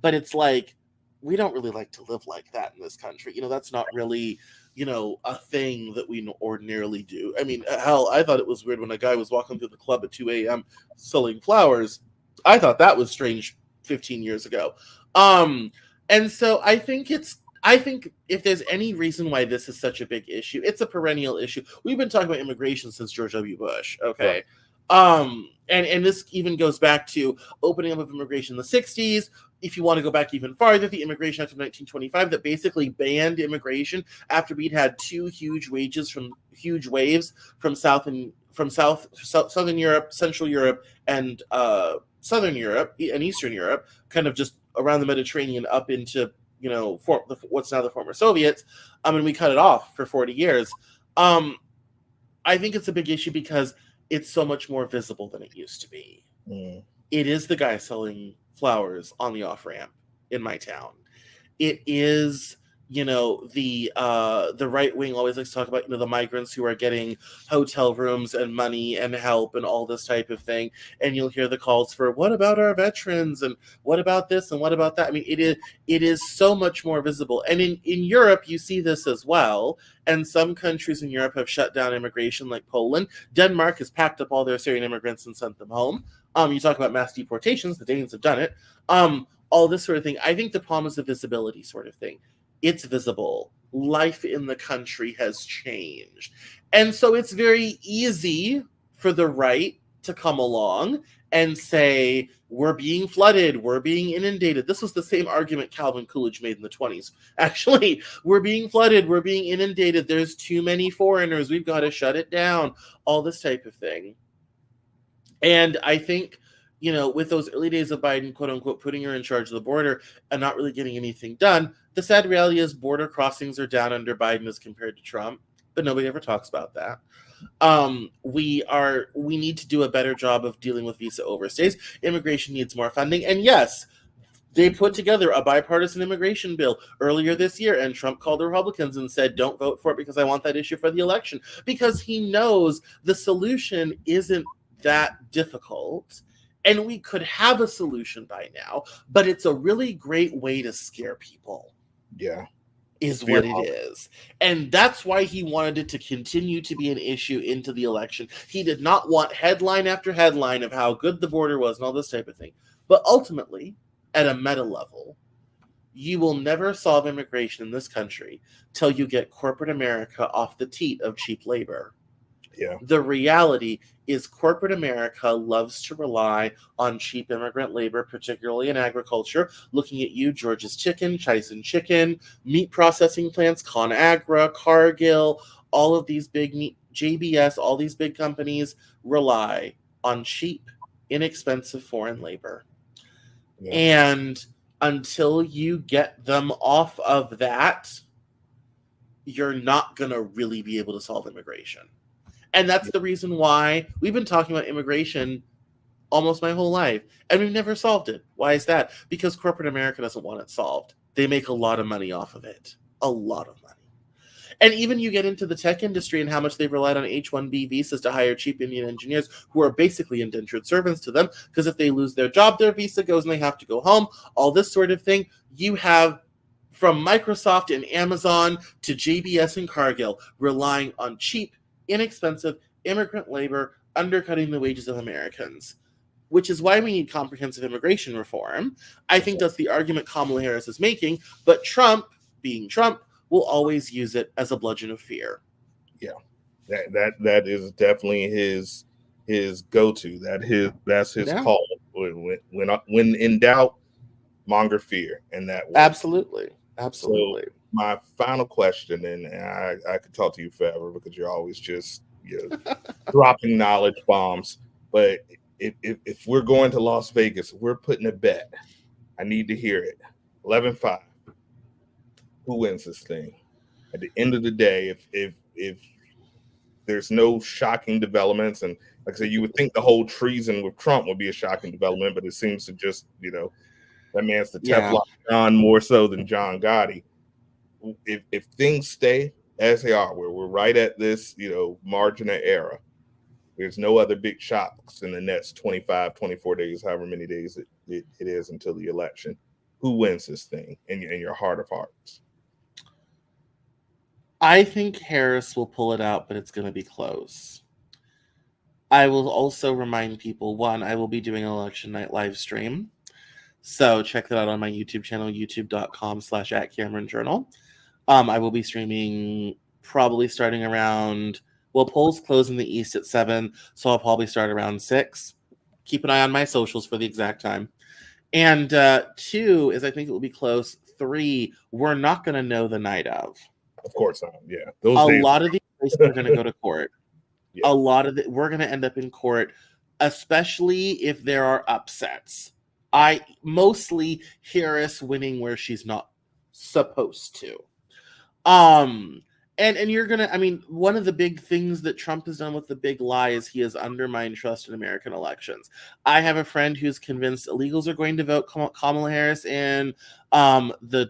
but it's like, we don't really like to live like that in this country. That's not really, a thing that we ordinarily do. I mean, hell, I thought it was weird when a guy was walking through the club at 2 a.m. selling flowers. I thought that was strange 15 years ago. And so I think if there's any reason why this is such a big issue, it's a perennial issue. We've been talking about immigration since George W. Bush. Okay. Right. And this even goes back to opening up of immigration in the 60s. If you want to go back even farther, the Immigration Act of 1925 that basically banned immigration after we'd had two huge waves from Southern Europe, Central Europe, and Southern Europe and Eastern Europe, kind of just around the Mediterranean up into what's now the former Soviets. And we cut it off for 40 years. I think it's a big issue because it's so much more visible than it used to be. It is the guy selling flowers on the off ramp in my town. It is, the right wing always likes to talk about, the migrants who are getting hotel rooms and money and help and all this type of thing. And you'll hear the calls for, what about our veterans? And what about this? And what about that? I mean, it is so much more visible. And in Europe, you see this as well. And some countries in Europe have shut down immigration, like Poland. Denmark has packed up all their Syrian immigrants and sent them home. You talk about mass deportations, the Danes have done it. All this sort of thing. I think the problem is the visibility sort of thing. It's visible. Life in the country has changed. And so it's very easy for the right to come along and say, we're being flooded, we're being inundated. This was the same argument Calvin Coolidge made in the 1920s. Actually, we're being flooded, we're being inundated, there's too many foreigners, we've got to shut it down, all this type of thing. And I think, with those early days of Biden, quote unquote, putting her in charge of the border and not really getting anything done, the sad reality is border crossings are down under Biden as compared to Trump. but nobody ever talks about that. We need to do a better job of dealing with visa overstays. Immigration needs more funding, and yes, they put together a bipartisan immigration bill earlier this year, and Trump called the Republicans and said, don't vote for it because I want that issue for the election, because he knows the solution isn't that difficult, and we could have a solution by now, but it's a really great way to scare people. Yeah. Is what it is. And that's why he wanted it to continue to be an issue into the election. He did not want headline after headline of how good the border was and all this type of thing. But ultimately, at a meta level, you will never solve immigration in this country till you get corporate America off the teat of cheap labor. Yeah. The reality is corporate America loves to rely on cheap immigrant labor, particularly in agriculture. Looking at you, George's Chicken, Tyson Chicken, meat processing plants, ConAgra, Cargill, all of these big meat, JBS, all these big companies rely on cheap, inexpensive foreign labor. Yeah. And until you get them off of that, you're not going to really be able to solve immigration. And that's the reason why we've been talking about immigration almost my whole life, and we've never solved it. Why is that? Because corporate America doesn't want it solved. They make a lot of money off of it. A lot of money. And even you get into the tech industry and how much they've relied on H-1B visas to hire cheap Indian engineers who are basically indentured servants to them, because if they lose their job, their visa goes and they have to go home, all this sort of thing. You have from Microsoft and Amazon to JBS and Cargill relying on cheap, inexpensive immigrant labor undercutting the wages of Americans, which is why we need comprehensive immigration reform. I think that's the argument Kamala Harris is making, but Trump, being Trump, will always use it as a bludgeon of fear. Yeah, that is definitely his go-to. That's his call. When in doubt, monger fear, and that works. Absolutely. So my final question, and I could talk to you forever because you're always just dropping knowledge bombs. But if we're going to Las Vegas, we're putting a bet. I need to hear it. 11-5. Who wins this thing? At the end of the day, if there's no shocking developments, and like I said, you would think the whole treason with Trump would be a shocking development, but it seems to just, that man's the Teflon John more so than John Gotti. If things stay as they are, where we're right at this, margin of error, there's no other big shocks in the next 25, 24 days, however many days it is until the election. Who wins this thing in your heart of hearts? I think Harris will pull it out, but it's going to be close. I will also remind people, one, I will be doing an election night live stream. So check that out on my YouTube channel, youtube.com/@CameronJournal. I will be streaming probably starting around, polls close in the East at 7, so I'll probably start around 6. Keep an eye on my socials for the exact time. And 2 is I think it will be close. 3, we're not going to know the night of. Of course not. Yeah. A lot of these places are going to go to court. Yeah. A lot of it, we're going to end up in court, especially if there are upsets. Mostly Harris winning where she's not supposed to. And you're going to, one of the big things that Trump has done with the big lie is he has undermined trust in American elections. I have a friend who's convinced illegals are going to vote Kamala Harris in. The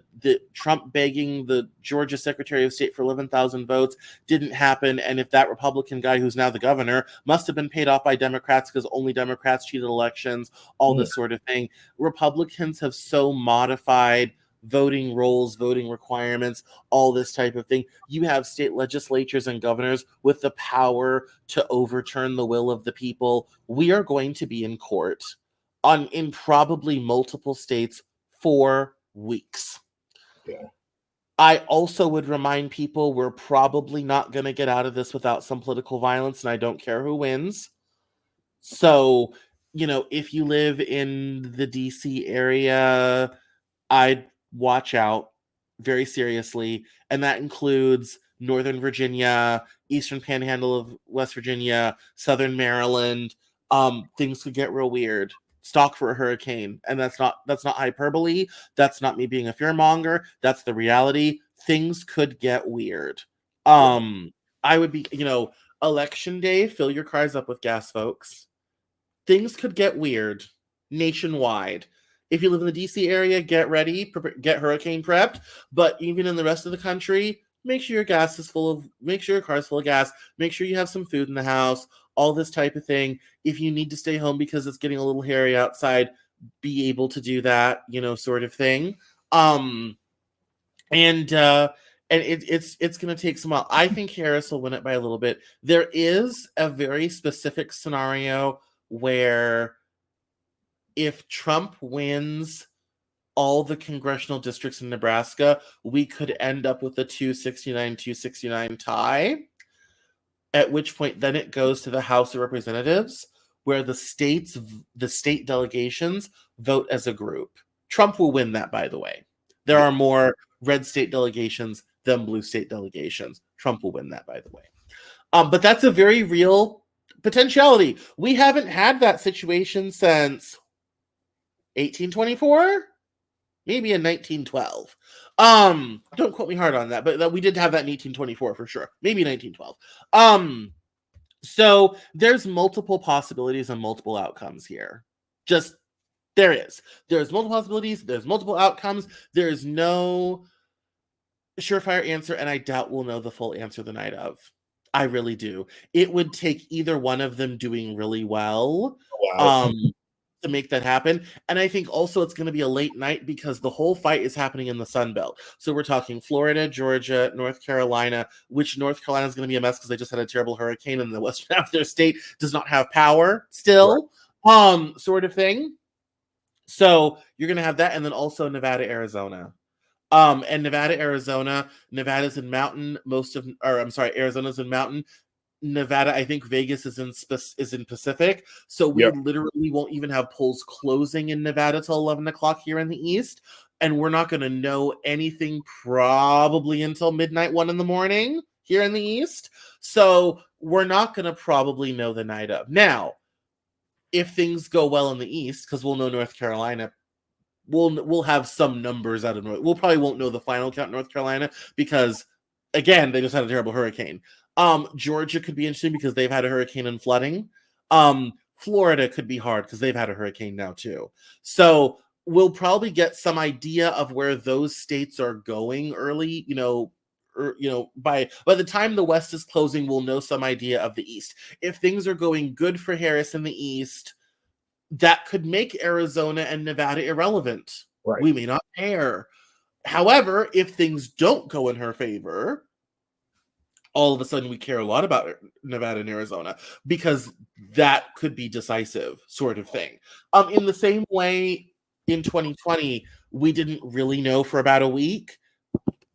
Trump begging the Georgia Secretary of State for 11,000 votes didn't happen. And if that Republican guy who's now the governor must have been paid off by Democrats because only Democrats cheated elections, all this sort of thing. Republicans have so modified voting rolls, voting requirements, all this type of thing. You have state legislatures and governors with the power to overturn the will of the people. We are going to be in court in probably multiple states for weeks. Yeah. I also would remind people we're probably not going to get out of this without some political violence, and I don't care who wins. So, if you live in the DC area, I'd watch out very seriously, and that includes Northern Virginia, Eastern Panhandle of West Virginia, Southern Maryland. Things could get real weird. Stock for a hurricane, and that's not hyperbole. That's not me being a fearmonger. That's the reality. Things could get weird. I would be, election day, fill your cars up with gas, folks. Things could get weird nationwide. If you live in the DC area, get ready, get hurricane prepped. But even in the rest of the country, make sure your car is full of gas. Make sure you have some food in the house, all this type of thing. If you need to stay home because it's getting a little hairy outside, be able to do that, sort of thing. It's going to take some while. I think Harris will win it by a little bit. There is a very specific scenario where if Trump wins all the congressional districts in Nebraska, we could end up with a 269 tie, at which point then it goes to the House of Representatives, where the state delegations vote as a group. Trump will win that, by the way. There are more red state delegations than blue state delegations. Trump will win that, by the way. But that's a very real potentiality. We haven't had that situation since 1824, maybe in 1912. Don't quote me hard on that, but we did have that in 1824 for sure. Maybe 1912. So there's multiple possibilities and multiple outcomes here. There's multiple possibilities. There's multiple outcomes. There's no surefire answer, and I doubt we'll know the full answer the night of. I really do. It would take either one of them doing really well to make that happen. And I think also it's going to be a late night because the whole fight is happening in the Sun Belt. So we're talking Florida, Georgia, North Carolina, which North Carolina is going to be a mess because they just had a terrible hurricane and the western half of their state does not have power still, sort of thing. So you're going to have that, and then also Nevada, Arizona. And Nevada, Arizona, Nevada's in mountain. Arizona's in mountain. Nevada, I think Vegas is in Pacific. So we literally won't even have polls closing in Nevada till 11 o'clock here in the East. And we're not going to know anything probably until midnight, 1 a.m. here in the East. So we're not going to probably know the night of. Now, if things go well in the East, because we'll know North Carolina, we'll have some numbers out of North. We'll probably won't know the final count in North Carolina because, again, they just had a terrible hurricane. Georgia could be interesting because they've had a hurricane and flooding. Florida could be hard because they've had a hurricane now too. So we'll probably get some idea of where those states are going early, by the time the West is closing, we'll know some idea of the East. If things are going good for Harris in the East, that could make Arizona and Nevada irrelevant. Right. We may not care. However, if things don't go in her favor, all of a sudden we care a lot about Nevada and Arizona because that could be decisive, sort of thing. In the same way, in 2020, we didn't really know for about a week.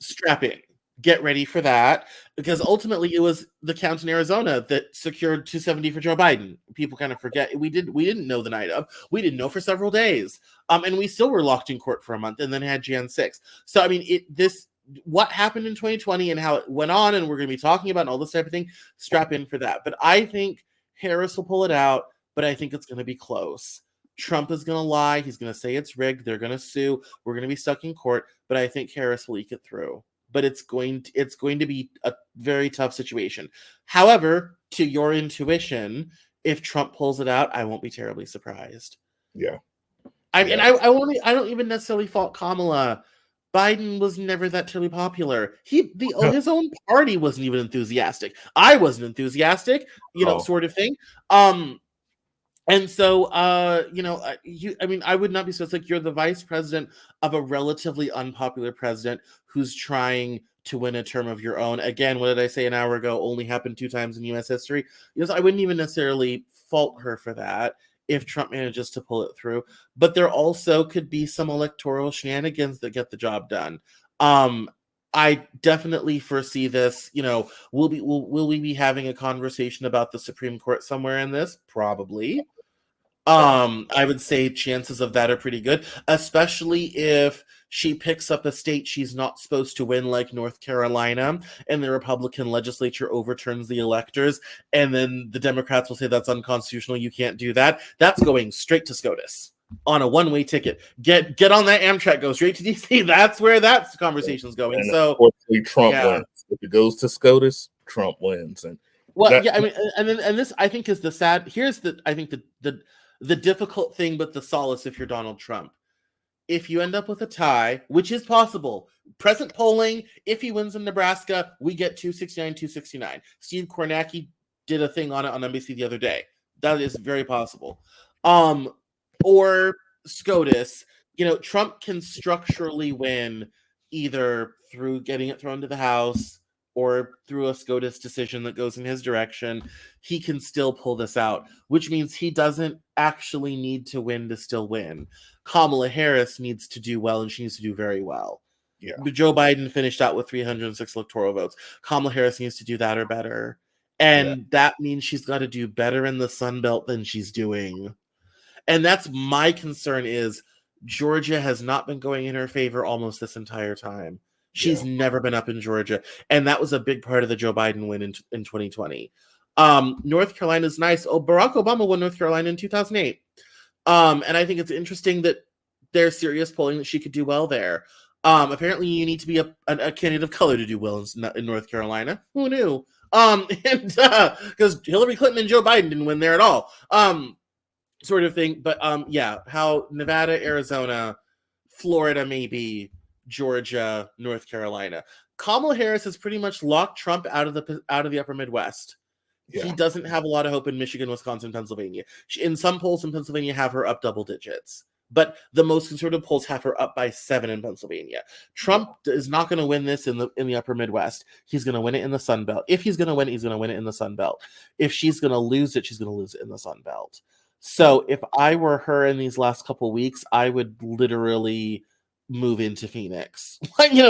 Strap in. Get ready for that, because ultimately it was the count in Arizona that secured 270 for Joe Biden. People kind of forget we didn't know the night of. We didn't know for several days, and we still were locked in court for a month, and then had Jan 6. So I mean, what happened in 2020 and how it went on, and we're going to be talking about and all this type of thing. Strap in for that. But I think Harris will pull it out, but I think it's going to be close. Trump is going to lie. He's going to say it's rigged. They're going to sue. We're going to be stuck in court, but I think Harris will eke it through. But it's going to be a very tough situation. However, to your intuition, if Trump pulls it out, I won't be terribly surprised. Yeah. I don't even necessarily fault Kamala. Biden was never that terribly popular. His own party wasn't even enthusiastic. I wasn't enthusiastic, sort of thing. And so, I would not be so. It's like you're the vice president of a relatively unpopular president who's trying to win a term of your own. Again, what did I say an hour ago? Only happened 2 times in U.S. history. I wouldn't even necessarily fault her for that if Trump manages to pull it through. But there also could be some electoral shenanigans that get the job done. I definitely foresee this. Will we be having a conversation about the Supreme Court somewhere in this? Probably. I would say chances of that are pretty good, especially if she picks up a state she's not supposed to win, like North Carolina, and the Republican legislature overturns the electors, and then the Democrats will say that's unconstitutional, you can't do that. That's going straight to SCOTUS on a one-way ticket. Get on that Amtrak, go straight to DC. That's where that conversation's going. And so unfortunately, Trump wins. If it goes to SCOTUS, Trump wins. And well, that, yeah, I mean, and this I think is the sad. Here's the I think the difficult thing, but the solace if you're Donald Trump. If you end up with a tie, which is possible, present polling, if he wins in Nebraska, we get 269, 269. Steve Kornacki did a thing on it on NBC the other day. That is very possible. Or SCOTUS, Trump can structurally win either through getting it thrown to the House or through a SCOTUS decision that goes in his direction. He can still pull this out, which means he doesn't actually need to win to still win. Kamala Harris needs to do well, and she needs to do very well. yeah, Joe Biden finished out with 306 electoral votes. Kamala Harris needs to do that or better. And that means she's got to do better in the Sun Belt than she's doing. And that's my concern is Georgia has not been going in her favor almost this entire time. She's never been up in Georgia. And that was a big part of the Joe Biden win in 2020. North Carolina's nice. Oh, Barack Obama won North Carolina in 2008. And I think it's interesting that there's serious polling that she could do well there. Apparently you need to be a candidate of color to do well in North Carolina. Who knew? Because Hillary Clinton and Joe Biden didn't win there at all. Sort of thing. But how Nevada, Arizona, Florida, maybe Georgia, North Carolina. Kamala Harris has pretty much locked Trump out of the upper Midwest. Yeah. He doesn't have a lot of hope in Michigan, Wisconsin, Pennsylvania. In some polls in Pennsylvania have her up double digits, but the most conservative polls have her up by 7 in Pennsylvania. Trump is not going to win this in the upper Midwest. He's going to win it in the Sun Belt. If he's going to win it, he's going to win it in the Sun Belt. If she's going to lose it, she's going to lose it in the Sun Belt. So if I were her in these last couple of weeks, I would literally move into Phoenix.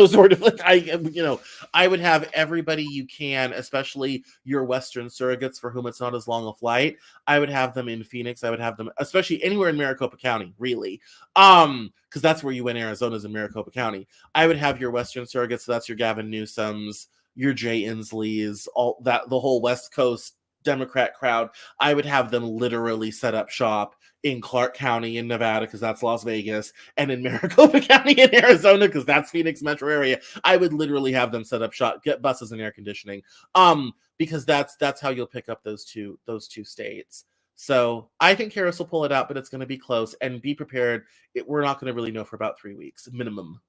Sort of like I would have everybody you can, especially your Western surrogates for whom it's not as long a flight. I would have them in Phoenix. I would have them, especially anywhere in Maricopa County, really. Because that's where you win Arizona's in Maricopa County. I would have your Western surrogates. So that's your Gavin Newsom's, your Jay Inslee's, all that, the whole West Coast Democrat crowd. I would have them literally set up shop in Clark County in Nevada, because that's Las Vegas, and in Maricopa County in Arizona, because that's Phoenix metro area. I would literally have them set up shop, get buses and air conditioning, because that's how you'll pick up those two states. So I think Harris will pull it out, but it's going to be close, and be prepared. We're not going to really know for about 3 weeks minimum.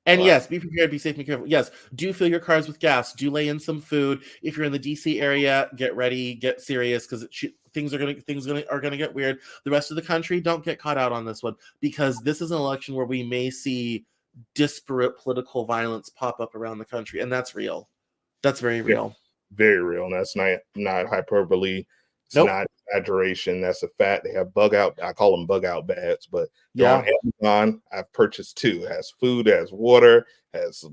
And yes, be prepared, be safe, be careful. Yes, do fill your cars with gas. Do lay in some food. If you're in the DC area, get ready, get serious, because things are gonna get weird. The rest of the country, don't get caught out on this one, because this is an election where we may see disparate political violence pop up around the country, and that's real. That's very real. Very real. And that's not hyperbole. It's not exaggeration. That's a fact. They have bug out. I call them bug out bags, but on Amazon, I've purchased 2. It has food, it has water, has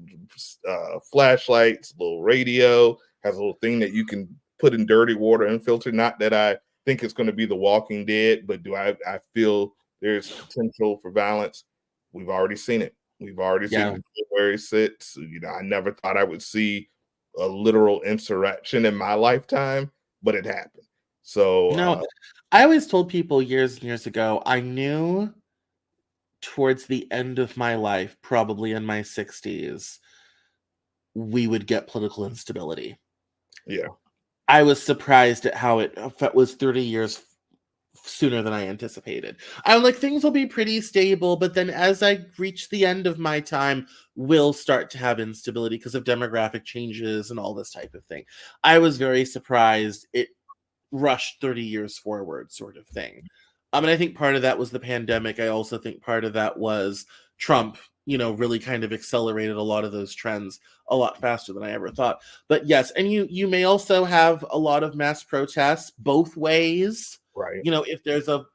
flashlights, little radio, has a little thing that you can put in dirty water and filter. Not that I think it's going to be The Walking Dead, but I feel there's potential for violence. We've already seen it. We've already seen where he sits. I never thought I would see a literal insurrection in my lifetime, but it happened. So I always told people years and years ago, I knew towards the end of my life, probably in my 60s, we would get political instability. Yeah. I was surprised at how it was 30 years sooner than I anticipated. I'm like, things will be pretty stable, but then as I reach the end of my time, we'll start to have instability because of demographic changes and all this type of thing. I was very surprised it rushed 30 years forward, sort of thing. And I think part of that was the pandemic. I also think part of that was Trump, really kind of accelerated a lot of those trends a lot faster than I ever thought. But yes, and you may also have a lot of mass protests both ways. Right. If there's a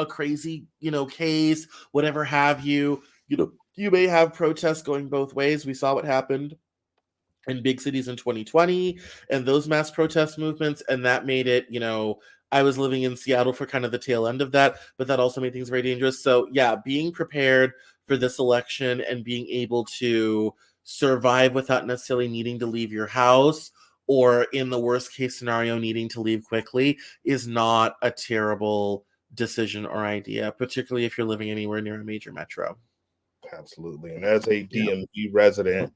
crazy, case, whatever have you, you may have protests going both ways. We saw what happened in big cities in 2020 and those mass protest movements, and that made it, I was living in Seattle for kind of the tail end of that, but that also made things very dangerous. So yeah, being prepared for this election and being able to survive without necessarily needing to leave your house, or in the worst case scenario, needing to leave quickly, is not a terrible decision or idea, particularly if you're living anywhere near a major metro. Absolutely. And as a DMV resident,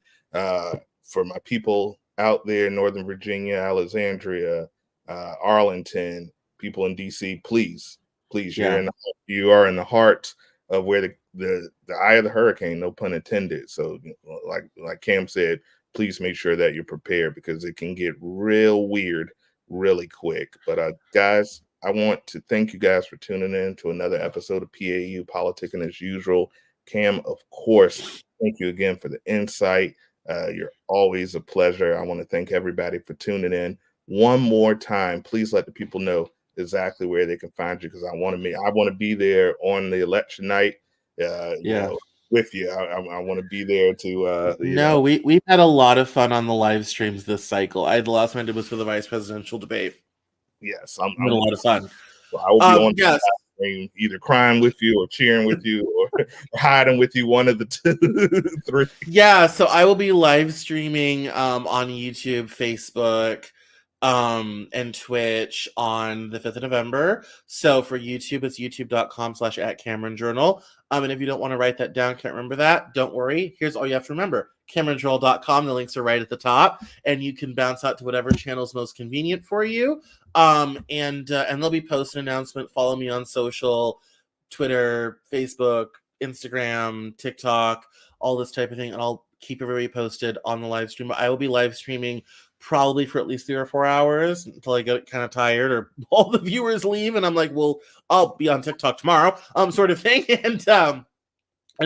for my people out there in Northern Virginia, Alexandria, Arlington, people in DC, please, Yeah. you are in the heart of where the eye of the hurricane, no pun intended. So like Cam said, please make sure that you're prepared because it can get real weird really quick. But guys, I want to thank you guys for tuning in to another episode of PAU Politicking as Usual. Cam, of course, thank you again for the insight. You're always a pleasure. I want to thank everybody for tuning in. One more time, please let the people know exactly where they can find you because I want to be there on the election night. You know, with you. I want to be there to. We've had a lot of fun on the live streams this cycle. The last one I did was for the vice presidential debate. Yes, I'm had a lot of fun. So I will be on the stream, either crying with you or cheering with you or hiding with you, one of the three. Yeah, so I will be live streaming on YouTube, Facebook, and Twitch on the 5th of November. So for YouTube, it's youtube.com/@CameronJournal. And if you don't want to write that down, can't remember that, don't worry. Here's all you have to remember. CameronJournal.com. The links are right at the top, and you can bounce out to whatever channel is most convenient for you. And there'll be post announcement. Follow me on social, Twitter, Facebook, Instagram, TikTok, all this type of thing, and I'll keep everybody posted on the live stream. I will be live streaming probably for at least 3 or 4 hours until I get kind of tired or all the viewers leave and I'm like, well, I'll be on TikTok tomorrow, sort of thing. And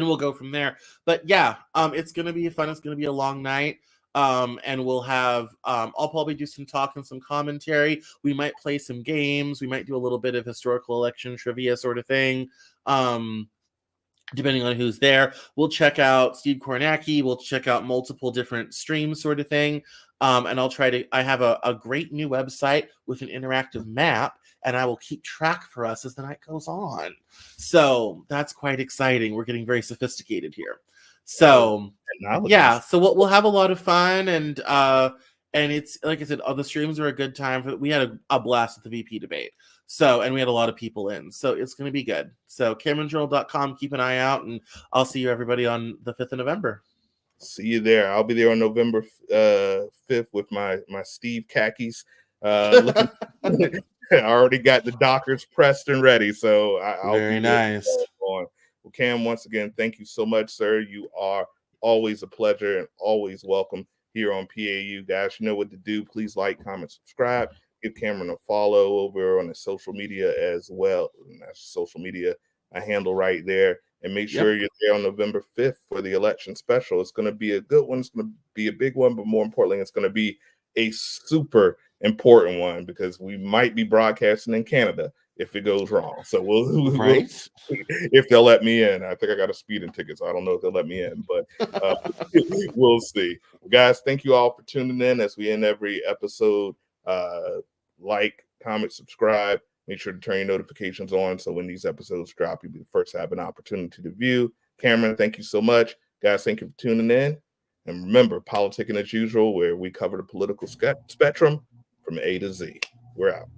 we'll go from there. But yeah, it's gonna be fun. It's gonna be a long night. And we'll have I'll probably do some talk and some commentary. We might play some games. We might do a little bit of historical election trivia sort of thing. Depending on who's there. We'll check out Steve Kornacki. We'll check out multiple different streams sort of thing. And I have a great new website with an interactive map, and I will keep track for us as the night goes on. So that's quite exciting. We're getting very sophisticated here. So yeah, so we'll have a lot of fun, and it's like I said, all the streams are a good time. We had a blast with the VP debate. So, and we had a lot of people in, so it's going to be good. So CameronJournal.com, keep an eye out, and I'll see you everybody on the 5th of November. See you there. I'll be there on November 5th with my Steve khakis. I already got the Dockers pressed and ready, so I'll very be nice. On. Well, Cam, once again, thank you so much, sir. You are always a pleasure and always welcome here on PAU. Guys, you know what to do. Please like, comment, subscribe. Give Cameron a follow over on his social media as well. And that's social media I handle right there. And make sure you're there on November 5th for the election special. It's going to be a good one. It's going to be a big one, but more importantly, it's going to be a super important one because we might be broadcasting in Canada if it goes wrong. So we'll if they'll let me in. I think I got a speeding ticket, so I don't know if they'll let me in, but we'll see. Guys, thank you all for tuning in as we end every episode. Like, comment, subscribe. Make sure to turn your notifications on so when these episodes drop, you'll be the first to have an opportunity to view. Cameron, thank you so much. Guys, thank you for tuning in. And remember, politicking as usual, where we cover the political spectrum from A to Z. We're out.